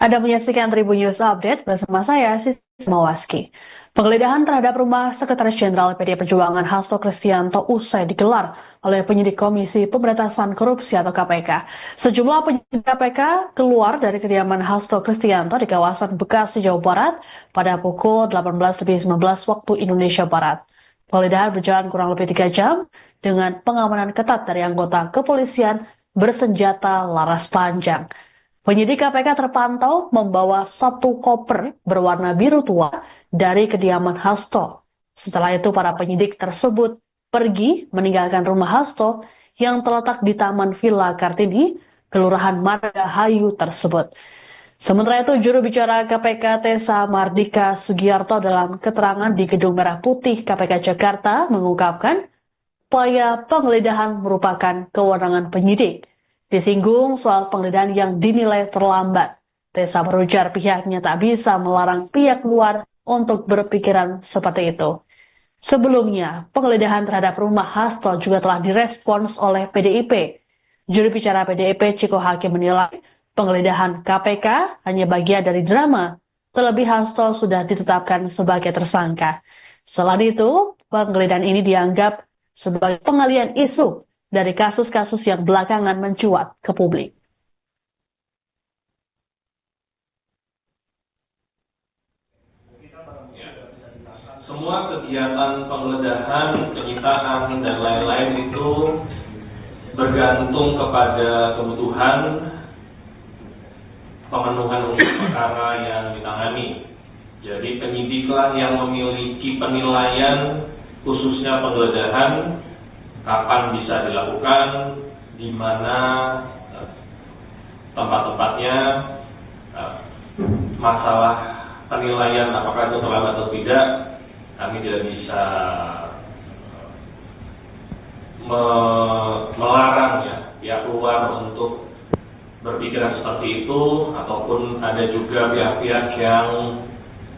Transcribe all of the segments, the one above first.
Anda menyaksikan Tribun News Update bersama saya, Sisi Mawaski. Penggeledahan terhadap rumah Sekretaris Jenderal PDI Perjuangan Hasto Kristianto usai digelar oleh penyidik Komisi Pemberantasan Korupsi atau KPK. Sejumlah penyidik KPK keluar dari kediaman Hasto Kristianto di kawasan Bekasi, Jawa Barat pada pukul 18.19 waktu Indonesia Barat. Penggeledahan berjalan kurang lebih 3 jam dengan pengamanan ketat dari anggota kepolisian bersenjata laras panjang. Penyidik KPK terpantau membawa 1 koper berwarna biru tua dari kediaman Hasto. Setelah itu para penyidik tersebut pergi meninggalkan rumah Hasto yang terletak di Taman Villa Kartini, Kelurahan Margahayu tersebut. Sementara itu juru bicara KPK Tessa Mardika Sugiarto dalam keterangan di Gedung Merah Putih KPK Jakarta mengungkapkan upaya penggeledahan merupakan kewenangan penyidik. Disinggung soal penggeledahan yang dinilai terlambat. Tessa berujar pihaknya tak bisa melarang pihak luar untuk berpikiran seperti itu. Sebelumnya, penggeledahan terhadap rumah Hasto juga telah direspons oleh PDIP. Juru bicara PDIP Ciko Hakim menilai penggeledahan KPK hanya bagian dari drama, terlebih Hasto sudah ditetapkan sebagai tersangka. Selain itu, penggeledahan ini dianggap sebagai pengalihan isu dari kasus-kasus yang belakangan mencuat ke publik. Semua kegiatan penggeledahan, penyitaan, dan lain-lain itu bergantung kepada kebutuhan pemenuhan untuk perkara yang ditangani. Jadi penyidiklah yang memiliki penilaian khususnya penggeledahan, kapan bisa dilakukan, di mana tempat-tempatnya, masalah penilaian apakah itu terlambat atau tidak, kami tidak bisa melarang ya pihak luar untuk berpikiran seperti itu, ataupun ada juga pihak-pihak yang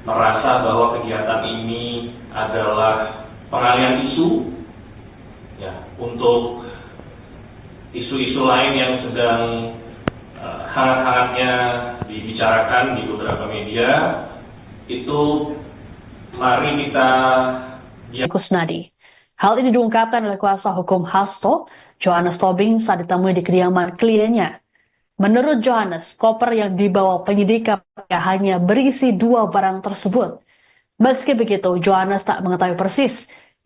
merasa bahwa kegiatan ini adalah pengalihan isu ya, untuk isu-isu lain yang sedang hangat-hangatnya dibicarakan di beberapa media, itu mari kita Kusnadi. Hal ini diungkapkan oleh kuasa hukum Hasto, Johannes Tobing, saat ditemui di kediaman kliennya. Menurut Johannes, koper yang dibawa penyidik KPK hanya berisi 2 barang tersebut. Meski begitu, Johannes tak mengetahui persis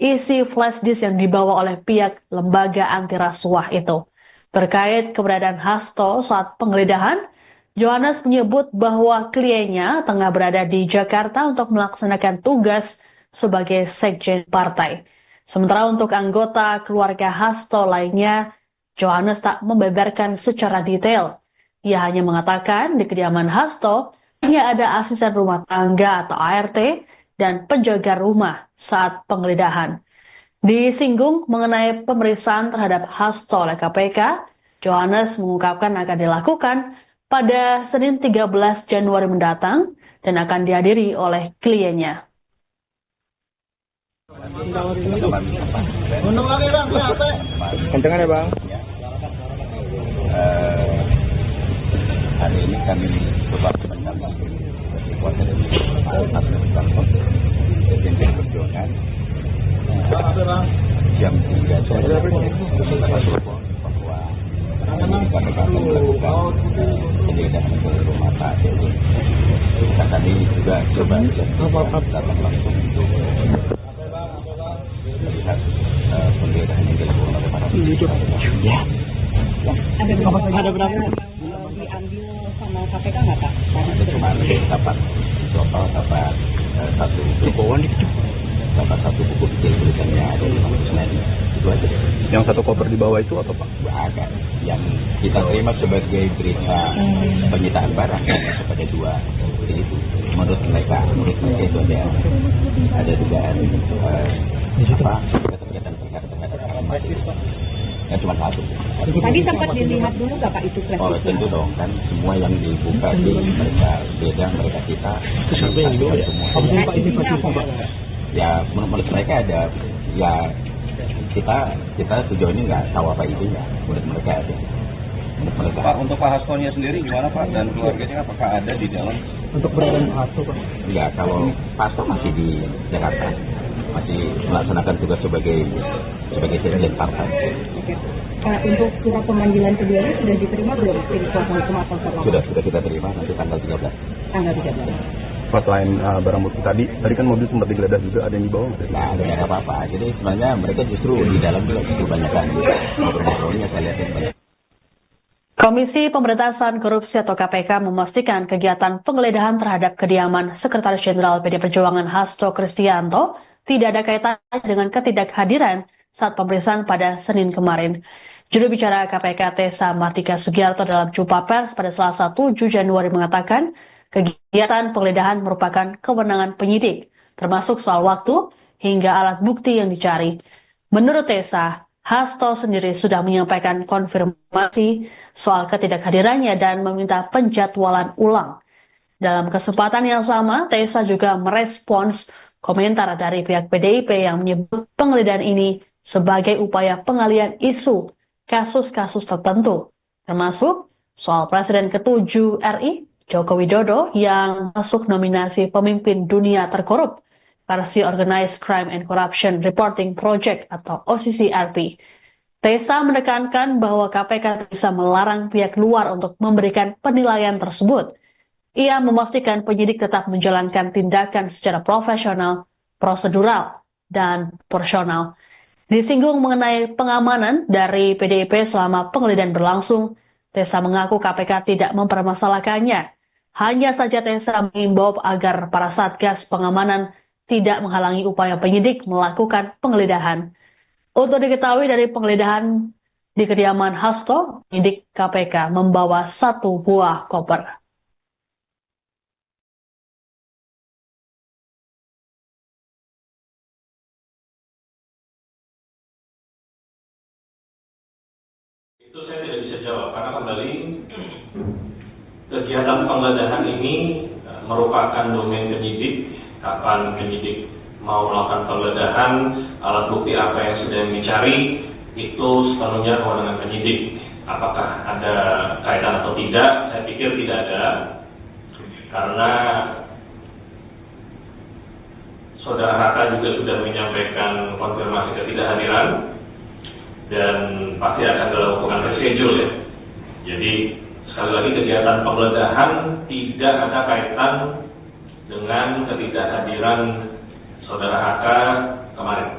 isi flash disk yang dibawa oleh pihak lembaga anti rasuah itu. Terkait keberadaan Hasto saat penggeledahan, Johannes menyebut bahwa kliennya tengah berada di Jakarta untuk melaksanakan tugas sebagai sekjen partai. Sementara untuk anggota keluarga Hasto lainnya, Johannes tak membeberkan secara detail. Ia hanya mengatakan di kediaman Hasto hanya ada asisten rumah tangga atau ART dan penjaga rumah saat penggeledahan. Disinggung mengenai pemeriksaan terhadap Hasto oleh KPK, Johannes mengungkapkan akan dilakukan pada Senin 13 Januari mendatang dan akan dihadiri oleh kliennya. Kencengan ya Bang. Hari ini kami coba mendampingi kuasa dari Presiden Perjuangan jam 3 sore bahwa kami akan melakukan penggeledahan ke rumah Pak Dewi. Kami juga coba datang langsung untuk melihat penggeledahan yang dilakukan oleh para Ya. Ada berapa diambil sama KPK nggak Pak? Kemarin dapat total dapat satu buku kecil tulisannya ada 500 line. Itu aja. Yang 1 koper di bawah itu apa Pak? Ada yang kita terima sebagai berita penyitaan barang kepada 2 itu. Menurut mereka itu ada dugaan kegiatan perkara terhadap masih ya cuma 1. Tadi sempat dilihat dulu nggak Pak itu flash? Oh tentu dong, kan semua yang dibuka di mereka beda, mereka kita semua. Ya menurut mereka ada ya kita sejauh ini nggak tahu apa isinya, menurut mereka ada. mereka. Pak, untuk Pak Hastonya sendiri gimana Pak dan keluarganya apakah ada di dalam? Untuk berada Pak Hasto, Pak? Ya, kalau Pak Hasto masih di Jakarta, masih melaksanakan tugas sebagai sekjen partai. Oke. Pak, untuk surat pemanggilan keduanya sudah diterima belum tim kuasa hukum atau setelah? Sudah kita terima nanti tanggal 13. Tanggal 13. Pak, selain barang bukti tadi kan mobil sempat digeledah juga, ada yang dibawa nggak? Nah, ada apa-apa. Jadi sebenarnya mereka justru di dalam juga kebanyakan ngobrol-ngobrolnya saya lihat banyak. Komisi Pemberantasan Korupsi atau KPK memastikan kegiatan penggeledahan terhadap kediaman Sekretaris Jenderal PD Perjuangan Hasto Kristianto tidak ada kaitannya dengan ketidakhadiran saat pemeriksaan pada Senin kemarin. Juru bicara KPK Tessa Martika Sugiarto dalam jumpa pers pada Selasa 7 Januari mengatakan kegiatan penggeledahan merupakan kewenangan penyidik, termasuk soal waktu hingga alat bukti yang dicari. Menurut Tessa, Hasto sendiri sudah menyampaikan konfirmasi soal ketidakhadirannya dan meminta penjadwalan ulang. Dalam kesempatan yang sama, Tessa juga merespons komentar dari pihak PDIP yang menyebut penggeledahan ini sebagai upaya pengalian isu kasus-kasus tertentu, termasuk soal Presiden ke-7 RI, Joko Widodo, yang masuk nominasi pemimpin dunia terkorup versi Organized Crime and Corruption Reporting Project atau OCCRP. Tessa menekankan bahwa KPK bisa melarang pihak luar untuk memberikan penilaian tersebut. Ia memastikan penyidik tetap menjalankan tindakan secara profesional, prosedural, dan proporsional. Disinggung mengenai pengamanan dari PDIP selama penggeledahan berlangsung, Tessa mengaku KPK tidak mempermasalahkannya. Hanya saja Tessa mengimbau agar para satgas pengamanan tidak menghalangi upaya penyidik melakukan penggeledahan. Untuk diketahui dari penggeledahan di kediaman Hasto, penyidik KPK membawa 1 buah koper. Itu saya tidak bisa jawab karena kembali kegiatan penggeledahan ini merupakan domain penyidik. Kapan penyidik mau melakukan penggeledahan, alat bukti apa yang sedang dicari, itu sepenuhnya kewenangan penyidik. Apakah ada kaitan atau tidak? Saya pikir tidak ada, karena Saudara Hatta juga sudah menyampaikan konfirmasi ketidakhadiran dan pasti akan dilakukan reschedule ya. Jadi sekali lagi kegiatan penggeledahan tidak ada kaitan dengan ketidakhadiran Saudara Hatta kemarin.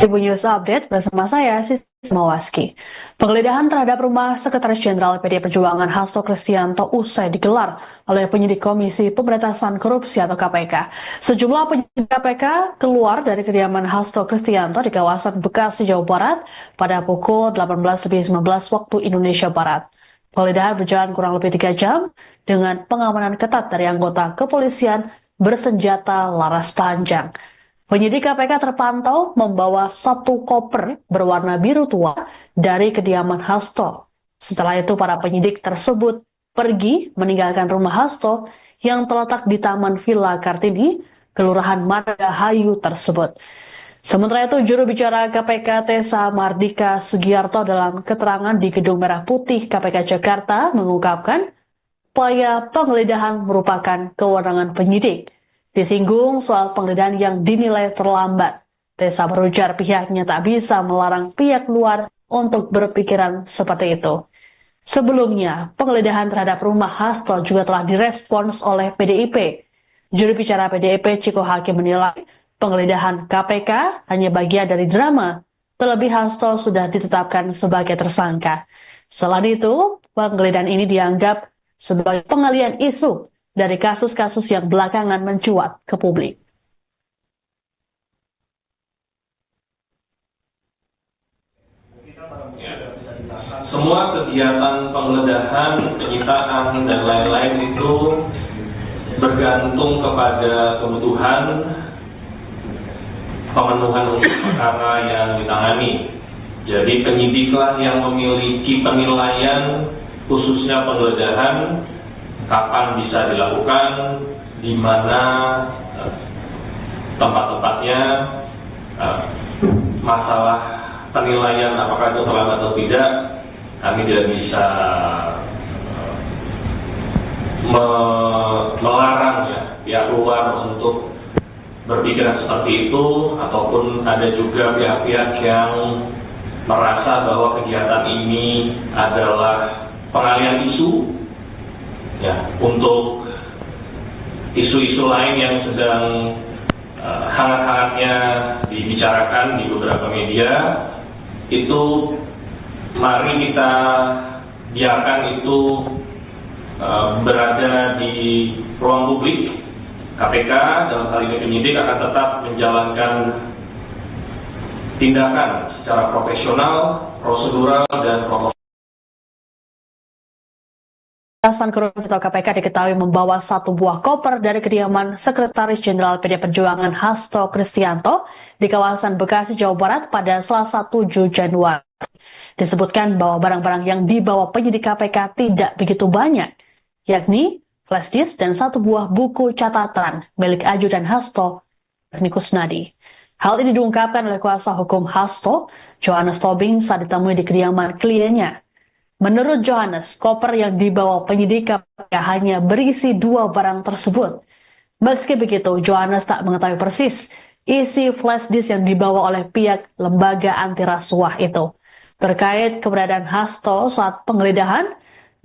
Ibu News Update bersama saya, Sisi Mawaski. Penggeledahan terhadap rumah Sekretaris Jenderal PD Perjuangan Hasto Kristianto usai digelar oleh penyidik Komisi Pemberantasan Korupsi atau KPK. Sejumlah penyidik KPK keluar dari kediaman Hasto Kristianto di kawasan Bekasi, Jawa Barat pada pukul 18.19 waktu Indonesia Barat. Penggeledahan berjalan kurang lebih 3 jam dengan pengamanan ketat dari anggota kepolisian bersenjata laras panjang. Penyidik KPK terpantau membawa 1 koper berwarna biru tua dari kediaman Hasto. Setelah itu para penyidik tersebut pergi meninggalkan rumah Hasto yang terletak di Taman Villa Kartini, Kelurahan Margahayu tersebut. Sementara itu, juru bicara KPK Tessa Mardika Sugiarto dalam keterangan di Gedung Merah Putih KPK Jakarta mengungkapkan upaya penggeledahan merupakan kewenangan penyidik. Disinggung soal penggeledahan yang dinilai terlambat. Tessa berujar pihaknya tak bisa melarang pihak luar untuk berpikiran seperti itu. Sebelumnya, penggeledahan terhadap rumah Hasto juga telah direspons oleh PDIP. Juru bicara PDIP Ciko Hakim menilai penggeledahan KPK hanya bagian dari drama, terlebih Hasto sudah ditetapkan sebagai tersangka. Selain itu, penggeledahan ini dianggap sebagai pengalian isu dari kasus-kasus yang belakangan mencuat ke publik. Semua kegiatan penggeledahan, penyitaan, dan lain-lain itu bergantung kepada kebutuhan pemenuhan untuk perkara yang ditangani. Jadi penyidiklah yang memiliki penilaian khususnya penggeledahan, kapan bisa dilakukan, di mana tempat-tempatnya, masalah penilaian apakah itu terlambat atau tidak, kami tidak bisa melarang pihak luar untuk berpikiran seperti itu, ataupun ada juga pihak-pihak yang merasa bahwa kegiatan ini adalah pengalian isu untuk isu-isu lain yang sedang hangat-hangatnya dibicarakan di beberapa media. Itu mari kita biarkan itu berada di ruang publik. KPK dalam hal ini penyidik akan tetap menjalankan tindakan secara profesional, prosedural, dan proporsional. Pemberantasan Korupsi atau KPK diketahui membawa 1 buah koper dari kediaman Sekretaris Jenderal PD Perjuangan Hasto Kristianto di kawasan Bekasi, Jawa Barat pada Selasa 7 Januari. Disebutkan bahwa barang-barang yang dibawa penyidik KPK tidak begitu banyak, yakni flash disk dan 1 buah buku catatan milik ajudan Hasto, Kusnadi. Hal ini diungkapkan oleh kuasa hukum Hasto, Johannes Tobing, saat ditemui di kediaman kliennya. Menurut Johannes, koper yang dibawa penyidik KPK hanya berisi 2 barang tersebut. Meski begitu, Johannes tak mengetahui persis isi flash disk yang dibawa oleh pihak lembaga anti rasuah itu. Terkait keberadaan Hasto saat penggeledahan,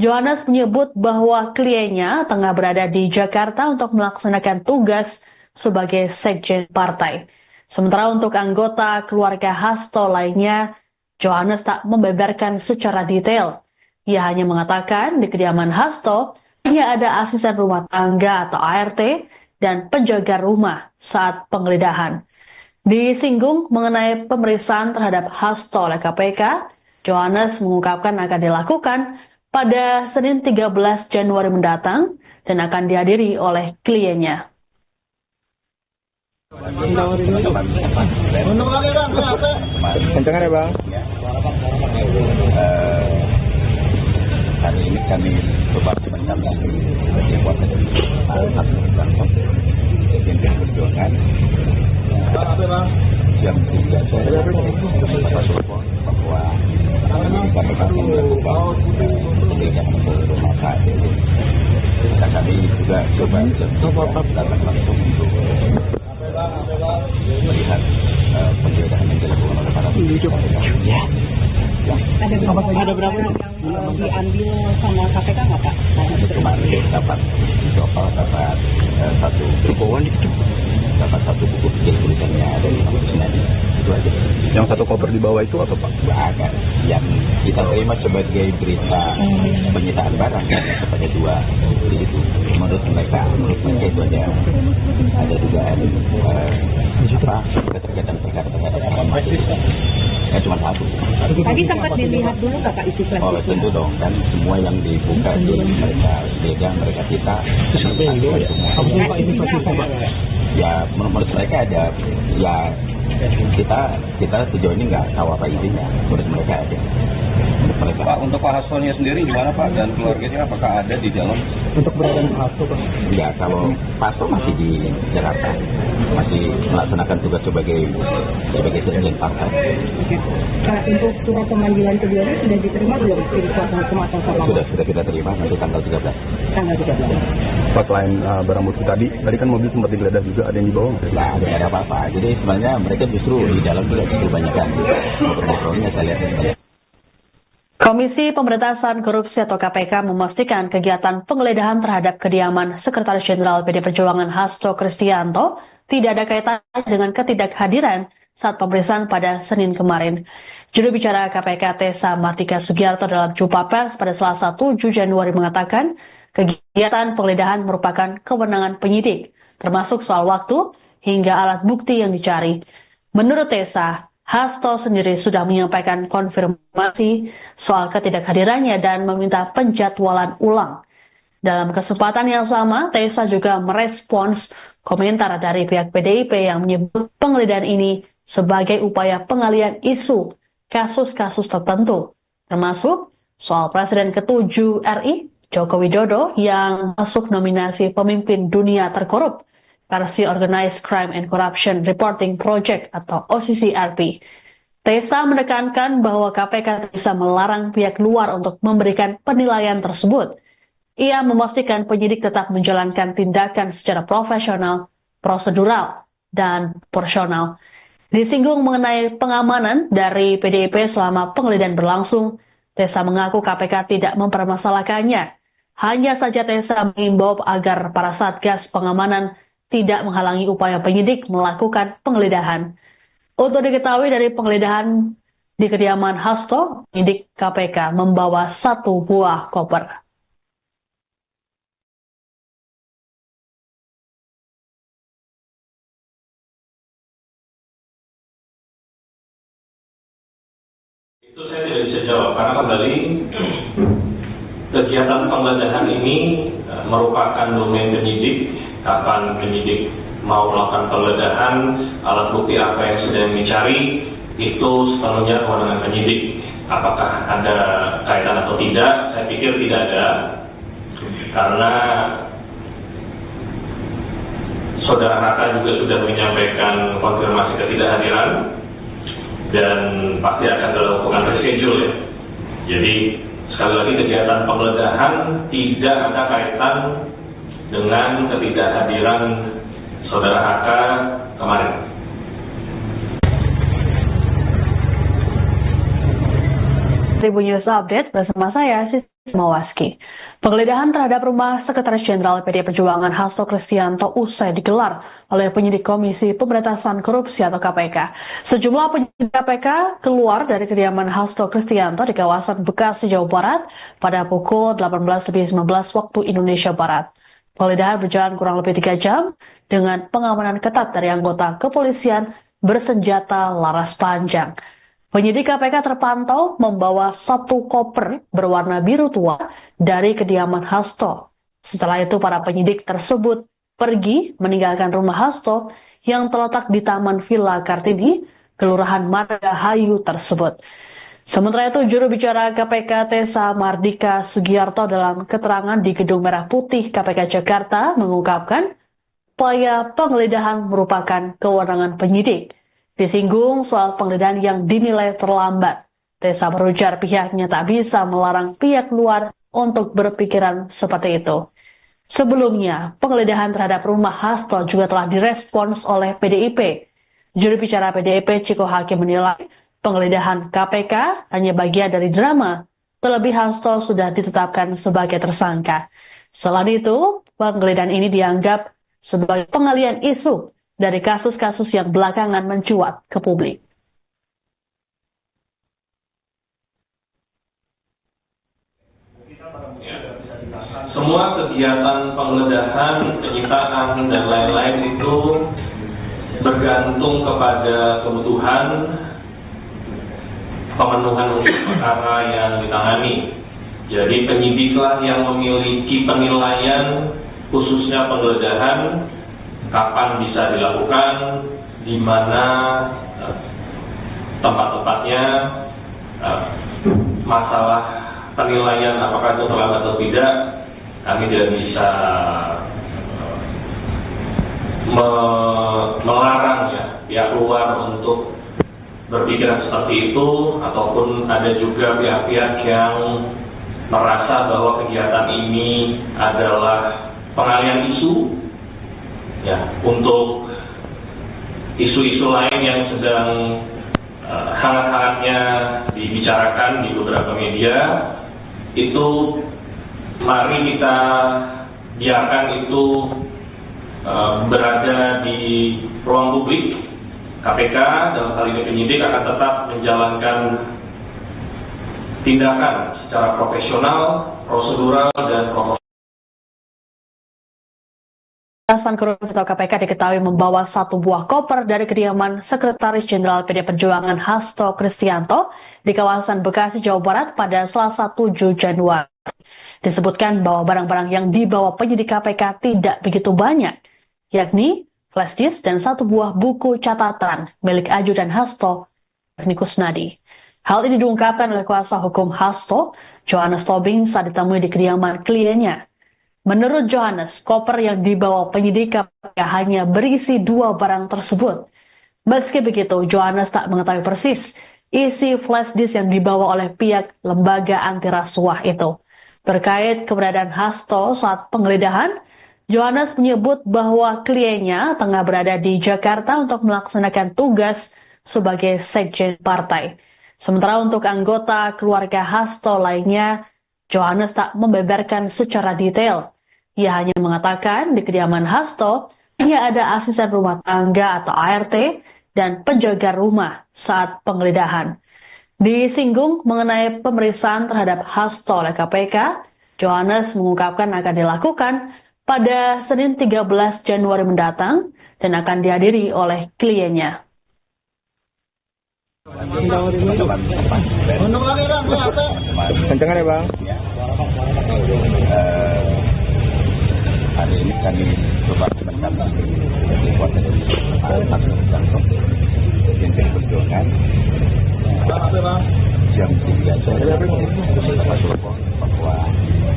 Johannes menyebut bahwa kliennya tengah berada di Jakarta untuk melaksanakan tugas sebagai sekjen partai. Sementara untuk anggota keluarga Hasto lainnya, Johannes tak membeberkan secara detail. Ia hanya mengatakan di kediaman Hasto hanya ada asisten rumah tangga atau ART dan penjaga rumah saat penggeledahan. Disinggung mengenai pemeriksaan terhadap Hasto oleh KPK, Johannes mengungkapkan akan dilakukan pada Senin 13 Januari mendatang dan akan dihadiri oleh kliennya. Kencengkan ya Bang. Hari ini kami coba menyampaikan sebagai kuasa dari Sekjen Perjuangan yang 3 sore bahwa kami akan melakukan penggeledahan rumah saat itu. Dan kami juga coba datang langsung untuk melihat penggeledahan yang dilakukan oleh para Ada berapa yang diambil sama KPK nggak Pak? Kemarin dapat satu buku kecil tulisannya dari Pak Kusnadi. Itu aja. Yang 1 koper di bawah itu apa Pak? Ada yang kita terima sebagai berita penyitaan barang kepada 2. Jadi itu menurut mereka itu ada dugaan keterkaitan perkara terhadap orang. Cuma 1. Tadi sempat dilihat dulu nggak Pak isi Oh plastiknya? tentu dong, kan semua yang dibuka itu mereka beda, mereka kita semua. Ya menurut mereka ada, ya kita sejauh ini nggak tahu apa isinya, menurut mereka ada. Menurut mereka. Pak, untuk Pak Hastonya sendiri gimana Pak dan keluarganya apakah ada di dalam? Untuk berada di Hasto, Pak. Ya kalau Pak Hasto masih di Jakarta, masih melaksanakan tugas sebagai sekjen partai. Untuk surat pemanggilan keduanya sudah diterima belum tim kuasa hukum atau terlambat? Sudah kita terima nanti tanggal 13. Tanggal 13. Pak, selain barang bukti tadi kan mobil sempat digeledah juga, ada yang dibawa nggak? Nah, ada apa-apa. Jadi sebenarnya mereka justru di dalam juga justru banyak kan. Ngobrol-ngobrolnya saya lihat. Komisi Pemberantasan Korupsi atau KPK memastikan kegiatan penggeledahan terhadap kediaman Sekretaris Jenderal PD Perjuangan Hasto Kristianto tidak ada kaitannya dengan ketidakhadiran saat pemeriksaan pada Senin kemarin. Juru bicara KPK Tessa Martika Sugiarto dalam jumpa pers pada Selasa 7 Januari mengatakan kegiatan penggeledahan merupakan kewenangan penyidik, termasuk soal waktu hingga alat bukti yang dicari. Menurut Tessa, Hasto sendiri sudah menyampaikan konfirmasi soal ketidakhadirannya dan meminta penjadwalan ulang. Dalam kesempatan yang sama, Tessa juga merespons komentar dari pihak PDIP yang menyebut penggeledahan ini sebagai upaya pengalihan isu kasus-kasus tertentu, termasuk soal Presiden ke-7 RI, Joko Widodo, yang masuk nominasi pemimpin dunia terkorup versi Organized Crime and Corruption Reporting Project atau OCCRP. Tessa menekankan bahwa KPK bisa melarang pihak luar untuk memberikan penilaian tersebut. Ia memastikan penyidik tetap menjalankan tindakan secara profesional, prosedural, dan proporsional. Disinggung mengenai pengamanan dari PDIP selama penggeledahan berlangsung, Tessa mengaku KPK tidak mempermasalahkannya. Hanya saja Tessa mengimbau agar para satgas pengamanan tidak menghalangi upaya penyidik melakukan penggeledahan. Untuk diketahui dari penggeledahan di kediaman Hasto, penyidik KPK membawa 1 buah koper. Itu saya tidak bisa jawab karena kembali kegiatan penggeledahan ini merupakan domain penyidik. Kapan penyidik mau melakukan penggeledahan, alat bukti apa yang sedang dicari, itu sepenuhnya kewenangan penyidik. Apakah ada kaitan atau tidak? Saya pikir tidak ada, karena Saudara Hatta juga sudah menyampaikan konfirmasi ketidakhadiran dan pasti akan dilakukan reschedule ya. Jadi sekali lagi kegiatan penggeledahan tidak ada kaitan dengan ketidakhadiran Saudara HK kemarin. Tribun News Update bersama saya, Siti Mawaski. Penggeledahan terhadap rumah Sekretaris Jenderal PD Perjuangan Hasto Kristianto usai digelar oleh penyidik Komisi Pemberantasan Korupsi atau KPK. Sejumlah penyidik KPK keluar dari kediaman Hasto Kristianto di kawasan Bekasi, Jawa Barat pada pukul 18:19 waktu Indonesia Barat. Penggeledahan berjalan kurang lebih 3 jam dengan pengamanan ketat dari anggota kepolisian bersenjata laras panjang. Penyidik KPK terpantau membawa 1 koper berwarna biru tua dari kediaman Hasto. Setelah itu para penyidik tersebut pergi meninggalkan rumah Hasto yang terletak di Taman Villa Kartini, Kelurahan Margahayu tersebut. Sementara itu, juru bicara KPK Tessa Martika Sugiarto dalam keterangan di Gedung Merah Putih KPK Jakarta mengungkapkan upaya penggeledahan merupakan kewenangan penyidik. Disinggung soal penggeledahan yang dinilai terlambat. Tessa berujar pihaknya tak bisa melarang pihak luar untuk berpikiran seperti itu. Sebelumnya, penggeledahan terhadap rumah Hasto juga telah direspons oleh PDIP. Juru bicara PDIP Ciko Hakim menilai penggeledahan KPK hanya bagian dari drama, terlebih Hasto sudah ditetapkan sebagai tersangka. Selain itu, penggeledahan ini dianggap sebagai pengalihan isu dari kasus-kasus yang belakangan mencuat ke publik. Semua kegiatan penggeledahan, penyitaan, dan lain-lain itu bergantung kepada kebutuhan pemenuhan unsur perkara yang ditangani. Jadi penyidiklah yang memiliki penilaian khususnya penggeledahan kapan bisa dilakukan, di mana tempat-tempatnya, masalah penilaian apakah itu terlambat atau tidak, kami tidak bisa melarang ya pihak luar untuk berpikiran seperti itu, ataupun ada juga pihak-pihak yang merasa bahwa kegiatan ini adalah pengalihan isu ya untuk isu-isu lain yang sedang hangat-hangatnya dibicarakan di beberapa media. Itu mari kita biarkan itu berada di ruang publik. KPK dalam hal ini penyidik akan tetap menjalankan tindakan secara profesional, prosedural, dan proporsional. Pemberantasan Korupsi atau KPK diketahui membawa 1 buah koper dari kediaman Sekretaris Jenderal PD Perjuangan Hasto Kristianto di kawasan Bekasi, Jawa Barat pada Selasa 7 Januari. Disebutkan bahwa barang-barang yang dibawa penyidik KPK tidak begitu banyak, yakni flash disk dan 1 buah buku catatan milik ajudan Hasto, Kusnadi. Hal ini diungkapkan oleh kuasa hukum Hasto, Johannes Tobing, saat ditemui di kediaman kliennya. Menurut Johannes, koper yang dibawa penyidik KPK hanya berisi 2 barang tersebut. Meski begitu, Johannes tak mengetahui persis isi flash disk yang dibawa oleh pihak lembaga anti rasuah itu. Terkait keberadaan Hasto saat penggeledahan, Johannes menyebut bahwa kliennya tengah berada di Jakarta untuk melaksanakan tugas sebagai sekjen partai. Sementara untuk anggota keluarga Hasto lainnya, Johannes tak membeberkan secara detail. Ia hanya mengatakan di kediaman Hasto, ia ada asisten rumah tangga atau ART dan penjaga rumah saat penggeledahan. Disinggung mengenai pemeriksaan terhadap Hasto oleh KPK, Johannes mengungkapkan akan dilakukan pada Senin 13 Januari mendatang dan akan dihadiri oleh kliennya. Kencengan ya Bang? Hari ini kami coba mendapatkan dari kuasa dari Hasto Kristianto Pimpin Perjuangan jam 3 sore bahwa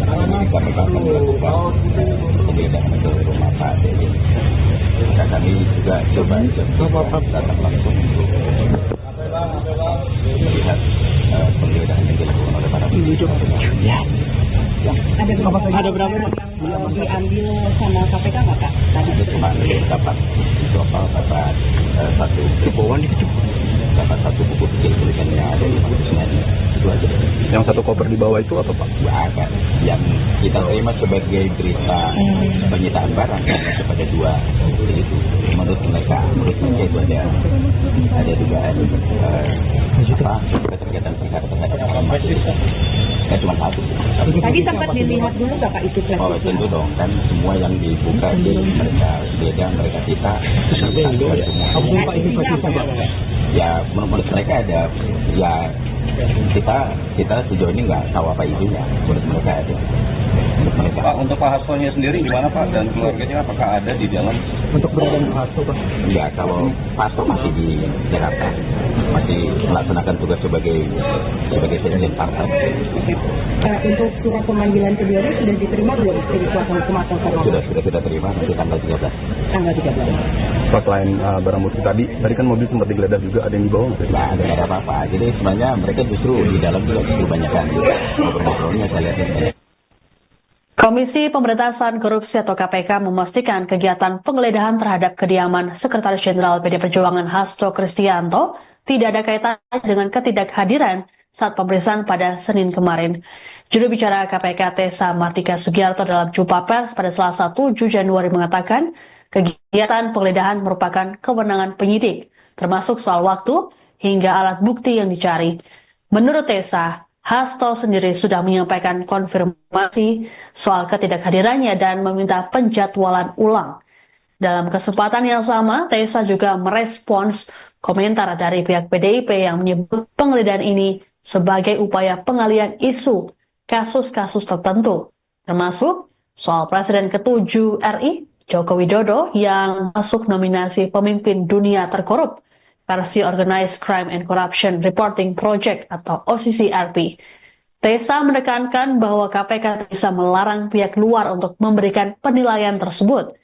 kami akan melakukan penggeledahan ke rumah Pak Dewi. Maka kami juga coba datang langsung untuk melihat penggeledahan yang dilakukan oleh para penyidik. Ya. Ada berapa yang diambil sama KPK nggak Kak? Tadi kemarin dapat global dapat satu buku kecil tulisannya ada di mana itu aja. Yang 1 koper di bawah itu apa Pak? Ada yang kita terima sebagai berita penyitaan barang kepada 2 itu. Menurut mereka itu ada dugaan keterkaitan perkara terhadap orang mati. Cuma 1. tadi sempat dilihat dulu nggak Kak itu flash disk? Tentu dong, kan semua yang dibuka di mereka beda, mereka kita ya menurut mereka ada ya kita sejauh ini nggak tahu apa isinya, menurut mereka ada. Pak, untuk Pak Hastonya sendiri gimana Pak dan keluarganya, apakah ada di dalam? Untuk berada Pak Hasto Pak? Ya, kalau Pak Hasto masih di Jakarta, masih melaksanakan tugas sebagai sekjen partai. Untuk surat pemanggilan keduanya sudah diterima belum dari kuasa hukum atau Sudah terima, nanti tanggal 13. Tanggal 13. Pak, selain barang bukti tadi kan mobil sempat digeledah juga, ada yang dibawa nggak? Nah, ada apa-apa. Jadi sebenarnya mereka justru di dalam juga justru banyak kan. Ngobrol-ngobrolnya saya lihat banyak. Komisi Pemberantasan Korupsi atau KPK memastikan kegiatan penggeledahan terhadap kediaman Sekretaris Jenderal PD Perjuangan Hasto Kristianto tidak ada kaitannya dengan ketidakhadiran saat pemeriksaan pada Senin kemarin. Juru bicara KPK Tessa Martika Sugiarto dalam jumpa pers pada Selasa 7 Januari mengatakan kegiatan penggeledahan merupakan kewenangan penyidik, termasuk soal waktu hingga alat bukti yang dicari. Menurut Tessa, Hasto sendiri sudah menyampaikan konfirmasi soal ketidakhadirannya dan meminta penjadwalan ulang. Dalam kesempatan yang sama, Tessa juga merespons komentar dari pihak PDIP yang menyebut penggeledahan ini sebagai upaya pengalihan isu kasus-kasus tertentu, termasuk soal Presiden ke-7 RI, Joko Widodo, yang masuk nominasi pemimpin dunia terkorup versi Organized Crime and Corruption Reporting Project atau OCCRP. Tessa menekankan bahwa KPK bisa melarang pihak luar untuk memberikan penilaian tersebut.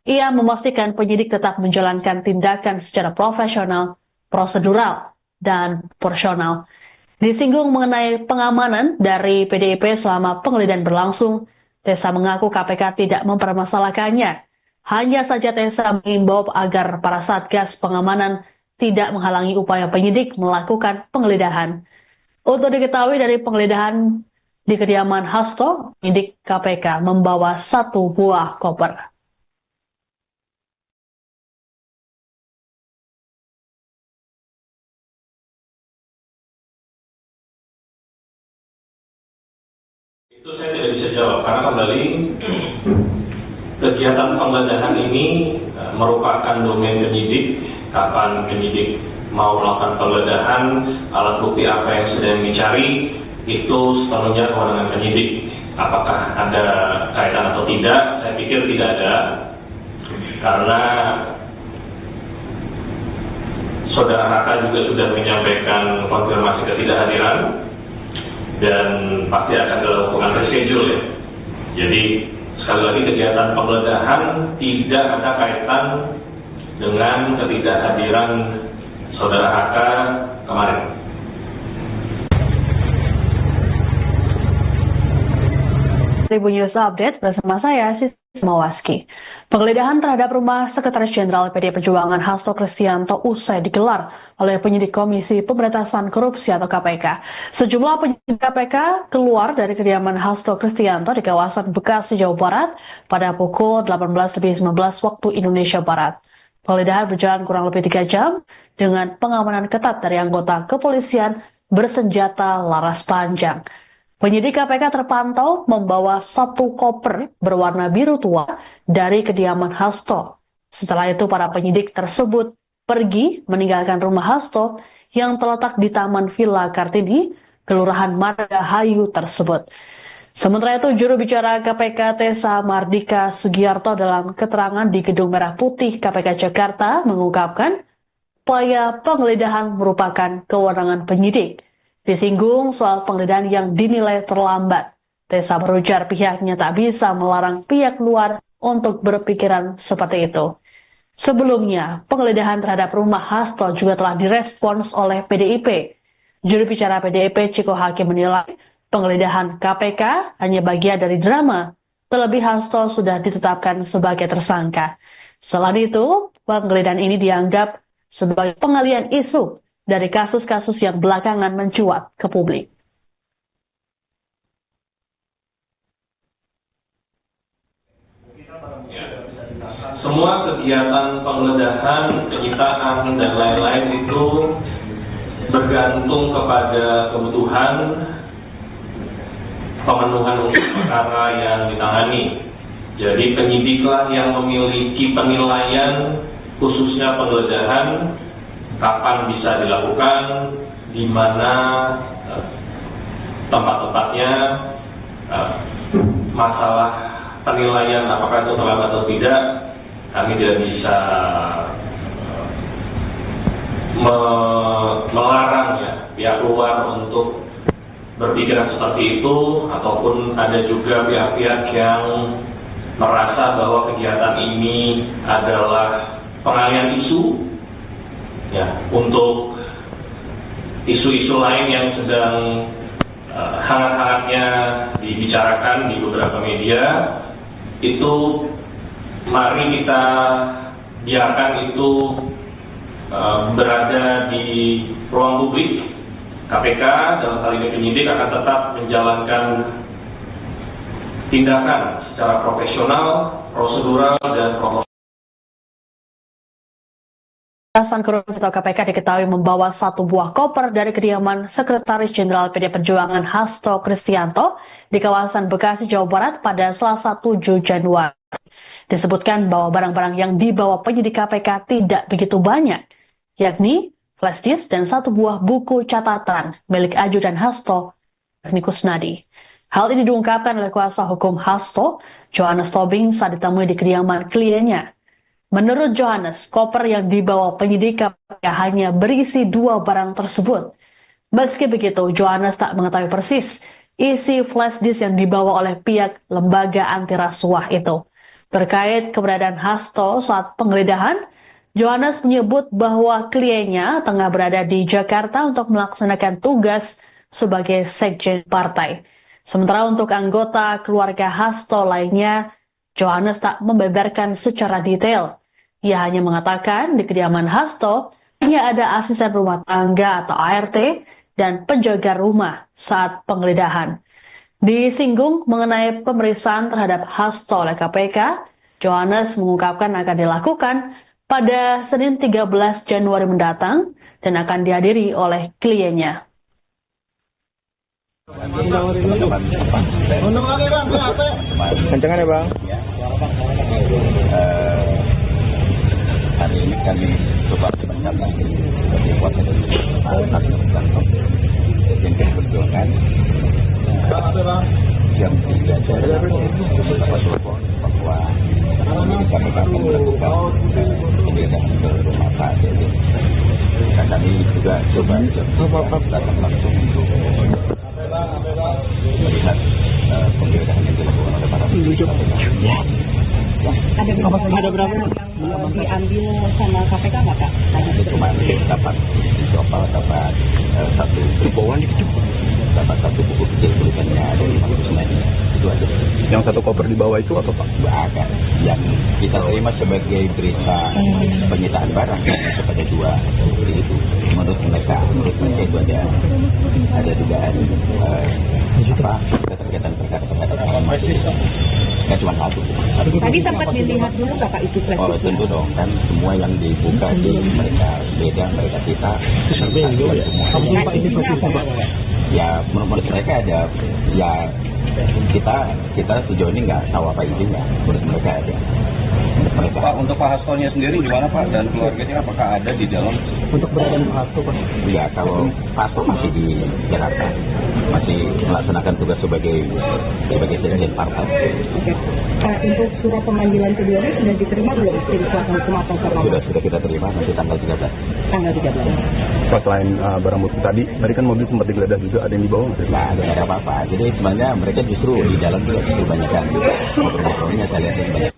Ia memastikan penyidik tetap menjalankan tindakan secara profesional, prosedural, dan proporsional. Disinggung mengenai pengamanan dari PDIP selama penggeledahan berlangsung, Tessa mengaku KPK tidak mempermasalahkannya. Hanya saja Tessa mengimbau agar para satgas pengamanan tidak menghalangi upaya penyidik melakukan penggeledahan. Untuk diketahui dari penggeledahan di kediaman Hasto, penyidik KPK membawa 1 buah koper. Itu saya tidak bisa jawab karena kembali kegiatan penggeledahan ini merupakan domain penyidik. Kapan penyidik mau melakukan penggeledahan, alat bukti apa yang sedang dicari, itu sepenuhnya kewenangan penyidik. Apakah ada kaitan atau tidak? Saya pikir tidak ada, karena Saudara Raka juga sudah menyampaikan konfirmasi ketidakhadiran dan pasti akan dilakukan reschedule ya. Jadi sekali lagi kegiatan penggeledahan tidak ada kaitan dengan ketidakhadiran Saudara Raka kemarin. Tribun News Update bersama saya, Siti Mawaski. Penggeledahan terhadap rumah Sekretaris Jenderal PDI Perjuangan Hasto Kristianto usai digelar oleh penyidik Komisi Pemberantasan Korupsi atau KPK. Sejumlah penyidik KPK keluar dari kediaman Hasto Kristianto di kawasan Bekasi, Jawa Barat pada pukul 18.19 waktu Indonesia Barat. Penggeledahan berjalan kurang lebih 3 jam dengan pengamanan ketat dari anggota kepolisian bersenjata laras panjang. Penyidik KPK terpantau membawa 1 koper berwarna biru tua dari kediaman Hasto. Setelah itu para penyidik tersebut pergi meninggalkan rumah Hasto yang terletak di Taman Villa Kartini, Kelurahan Margahayu tersebut. Sementara itu, juru bicara KPK Tessa Mardika Sugiarto dalam keterangan di Gedung Merah Putih KPK Jakarta mengungkapkan upaya penggeledahan merupakan kewenangan penyidik. Disinggung soal penggeledahan yang dinilai terlambat. Tessa berujar pihaknya tak bisa melarang pihak luar untuk berpikiran seperti itu. Sebelumnya, penggeledahan terhadap rumah Hasto juga telah direspons oleh PDIP. Juru bicara PDIP Ciko Hakim menilai penggeledahan KPK hanya bagian dari drama, terlebih Hasto sudah ditetapkan sebagai tersangka. Selain itu, penggeledahan ini dianggap sebagai pengalihan isu dari kasus-kasus yang belakangan mencuat ke publik. Semua kegiatan penggeledahan, penyitaan, dan lain-lain itu bergantung kepada kebutuhan pemenuhan untuk perkara yang ditangani. Jadi penyidiklah yang memiliki penilaian khususnya penggeledahan, kapan bisa dilakukan, di mana tempat-tempatnya, masalah penilaian apakah itu terlambat atau tidak, kami tidak bisa melarang ya pihak luar untuk berpikiran seperti itu, ataupun ada juga pihak-pihak yang merasa bahwa kegiatan ini adalah pengalihan isu ya untuk isu-isu lain yang sedang hangat-hangatnya dibicarakan di beberapa media. Itu mari kita biarkan itu berada di ruang publik. KPK dalam hal ini penyidik akan tetap menjalankan tindakan secara profesional, prosedural, dan proporsional. Pemberantasan Korupsi atau KPK diketahui membawa 1 buah koper dari kediaman Sekretaris Jenderal PDI Perjuangan Hasto Kristianto di kawasan Bekasi, Jawa Barat pada Selasa 7 Januari. Disebutkan bahwa barang-barang yang dibawa penyidik KPK tidak begitu banyak, yakni flash disk dan 1 buah buku catatan milik ajudan Hasto, yakni Kusnadi. Hal ini diungkapkan oleh kuasa hukum Hasto, Johannes Tobing, saat ditemui di kediaman kliennya. Menurut Johannes, koper yang dibawa penyidik KPK hanya berisi 2 barang tersebut. Meski begitu, Johannes tak mengetahui persis isi flash disk yang dibawa oleh pihak lembaga anti rasuah itu. Terkait keberadaan Hasto saat penggeledahan, Johannes menyebut bahwa kliennya tengah berada di Jakarta untuk melaksanakan tugas sebagai sekjen partai. Sementara untuk anggota keluarga Hasto lainnya, Johannes tak membeberkan secara detail. Ia hanya mengatakan di kediaman Hasto hanya ada asisten rumah tangga atau ART dan penjaga rumah saat penggeledahan. Disinggung mengenai pemeriksaan terhadap Hasto oleh KPK, Johannes mengungkapkan akan dilakukan pada Senin 13 Januari mendatang dan akan dihadiri oleh kliennya. Kencengan ya Bang? Hari ini kami coba mencapai sebagai kuasa dari Sekjen Perjuangan yang tidak ada beberapa telepon bahwa kami akan melakukan penggeledahan ke rumah Pak Dede. Dan kami juga coba datang langsung untuk melihat penggeledahan yang dilakukan oleh para Ada berapa diambil sama KPK nggak Pak? Cuma dapat dapat satu buku kecil tulisannya dari Pak Kusnadi. Itu aja. Yang 1 koper di bawah itu apa Pak? Ada. Yang kita terima sebagai berita penyitaan barang kepada 2 seperti itu. Menurut mereka itu ada dugaan keterkaitan perkara terhadap masih nggak cuma 1. Tadi sempat dilihat dulu nggak Pak itu flash disk? Oh tentu dong, kan semua yang dibuka di mereka beda, mereka kita semua. Ya menurut mereka ada, ya kita sejauh ini nggak tahu apa isinya. Menurut mereka ada. Pak, untuk Pak Hastonya sendiri gimana Pak, dan keluarganya apakah ada di dalam? Untuk beradaan Pak Hasto Pak? Ya kalau Pak Hasto masih di Jakarta, masih melaksanakan tugas sebagai sekjen partai. Oke. Untuk surat pemanggilan keduanya sudah diterima belum tim kuasa hukum atau Sudah kita terima nanti tanggal 13. Tanggal 13. Pak, selain barang bukti tadi kan mobil sempat digeledah juga, ada yang dibawa nggak? Nah, ada apa-apa. Jadi sebenarnya mereka justru di dalam juga justru banyakkan. Mobil-mobilnya saya lihat banyak.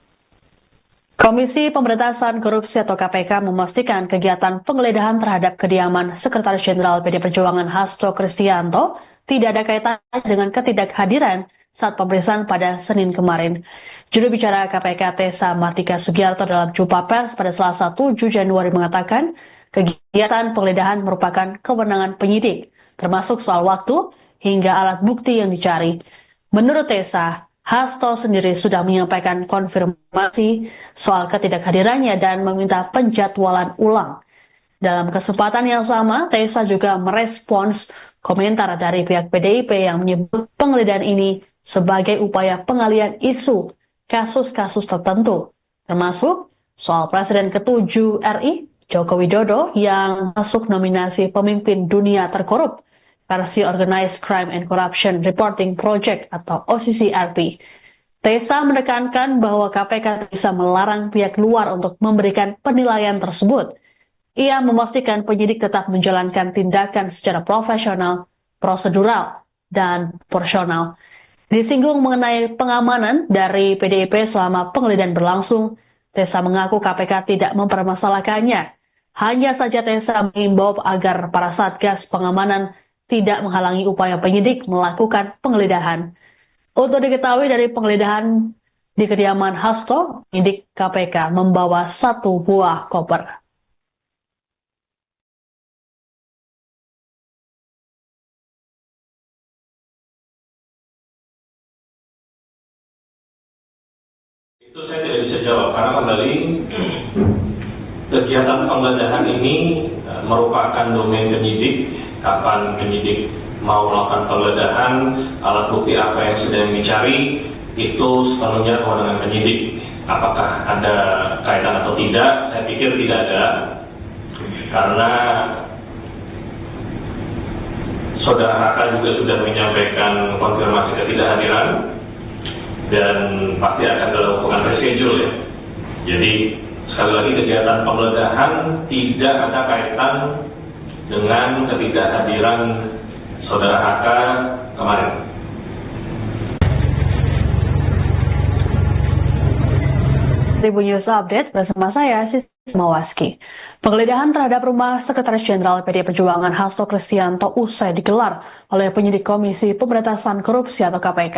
Komisi Pemberantasan Korupsi atau KPK memastikan kegiatan penggeledahan terhadap kediaman Sekretaris Jenderal PD Perjuangan Hasto Kristianto tidak ada kaitannya dengan ketidakhadiran saat pemeriksaan pada Senin kemarin. Juru bicara KPK Tessa Martika Sugiarto dalam jumpa pers pada Selasa 7 Januari mengatakan kegiatan penggeledahan merupakan kewenangan penyidik, termasuk soal waktu hingga alat bukti yang dicari. Menurut Tessa, Hasto sendiri sudah menyampaikan konfirmasi soal ketidakhadirannya dan meminta penjadwalan ulang. Dalam kesempatan yang sama, Tessa juga merespons komentar dari pihak PDIP yang menyebut penggeledahan ini sebagai upaya pengalihan isu kasus-kasus tertentu, termasuk soal Presiden ke-7 RI, Joko Widodo, yang masuk nominasi pemimpin dunia terkorup versi Organized Crime and Corruption Reporting Project atau OCCRP. Tessa menekankan bahwa KPK bisa melarang pihak luar untuk memberikan penilaian tersebut. Ia memastikan penyidik tetap menjalankan tindakan secara profesional, prosedural, dan proporsional. Disinggung mengenai pengamanan dari PDIP selama penggeledahan berlangsung, Tessa mengaku KPK tidak mempermasalahkannya. Hanya saja Tessa mengimbau agar para satgas pengamanan tidak menghalangi upaya penyidik melakukan penggeledahan. Untuk diketahui dari penggeledahan di kediaman Hasto, penyidik KPK membawa 1 buah koper. Itu saya tidak bisa jawab karena kembali kegiatan penggeledahan ini merupakan domain penyidik. Kapan penyidik mau melakukan penggeledahan, alat bukti apa yang sedang dicari, itu sepenuhnya kewenangan penyidik. Apakah ada kaitan atau tidak? Saya pikir tidak ada. karena Saudara Raka juga sudah menyampaikan konfirmasi ketidakhadiran dan pasti akan dilakukan reschedule ya. Jadi sekali lagi kegiatan penggeledahan tidak ada kaitan dengan ketidakhadiran Saudara Raka kemarin. Tribun News Update bersama saya, Sisi Mawaski. Penggeledahan terhadap rumah Sekretaris Jenderal PDI Perjuangan Hasto Kristianto usai digelar oleh penyidik Komisi Pemberantasan Korupsi atau KPK.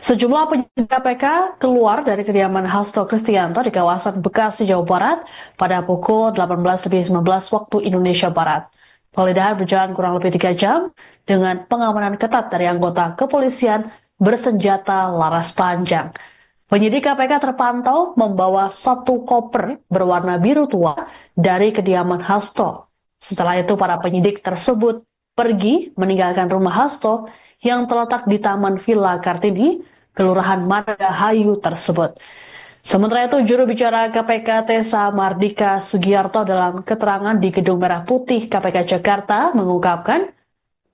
Sejumlah penyidik KPK keluar dari kediaman Hasto Kristianto di kawasan Bekasi, Jawa Barat pada pukul 18.19 waktu Indonesia Barat. Penggeledahan berjalan kurang lebih 3 jam dengan pengamanan ketat dari anggota kepolisian bersenjata laras panjang. Penyidik KPK terpantau membawa 1 koper berwarna biru tua dari kediaman Hasto. Setelah itu para penyidik tersebut pergi meninggalkan rumah Hasto yang terletak di Taman Villa Kartini, Kelurahan Margahayu tersebut. Sementara itu juru bicara KPK Tessa Mardika Sugiarto dalam keterangan di Gedung Merah Putih KPK Jakarta mengungkapkan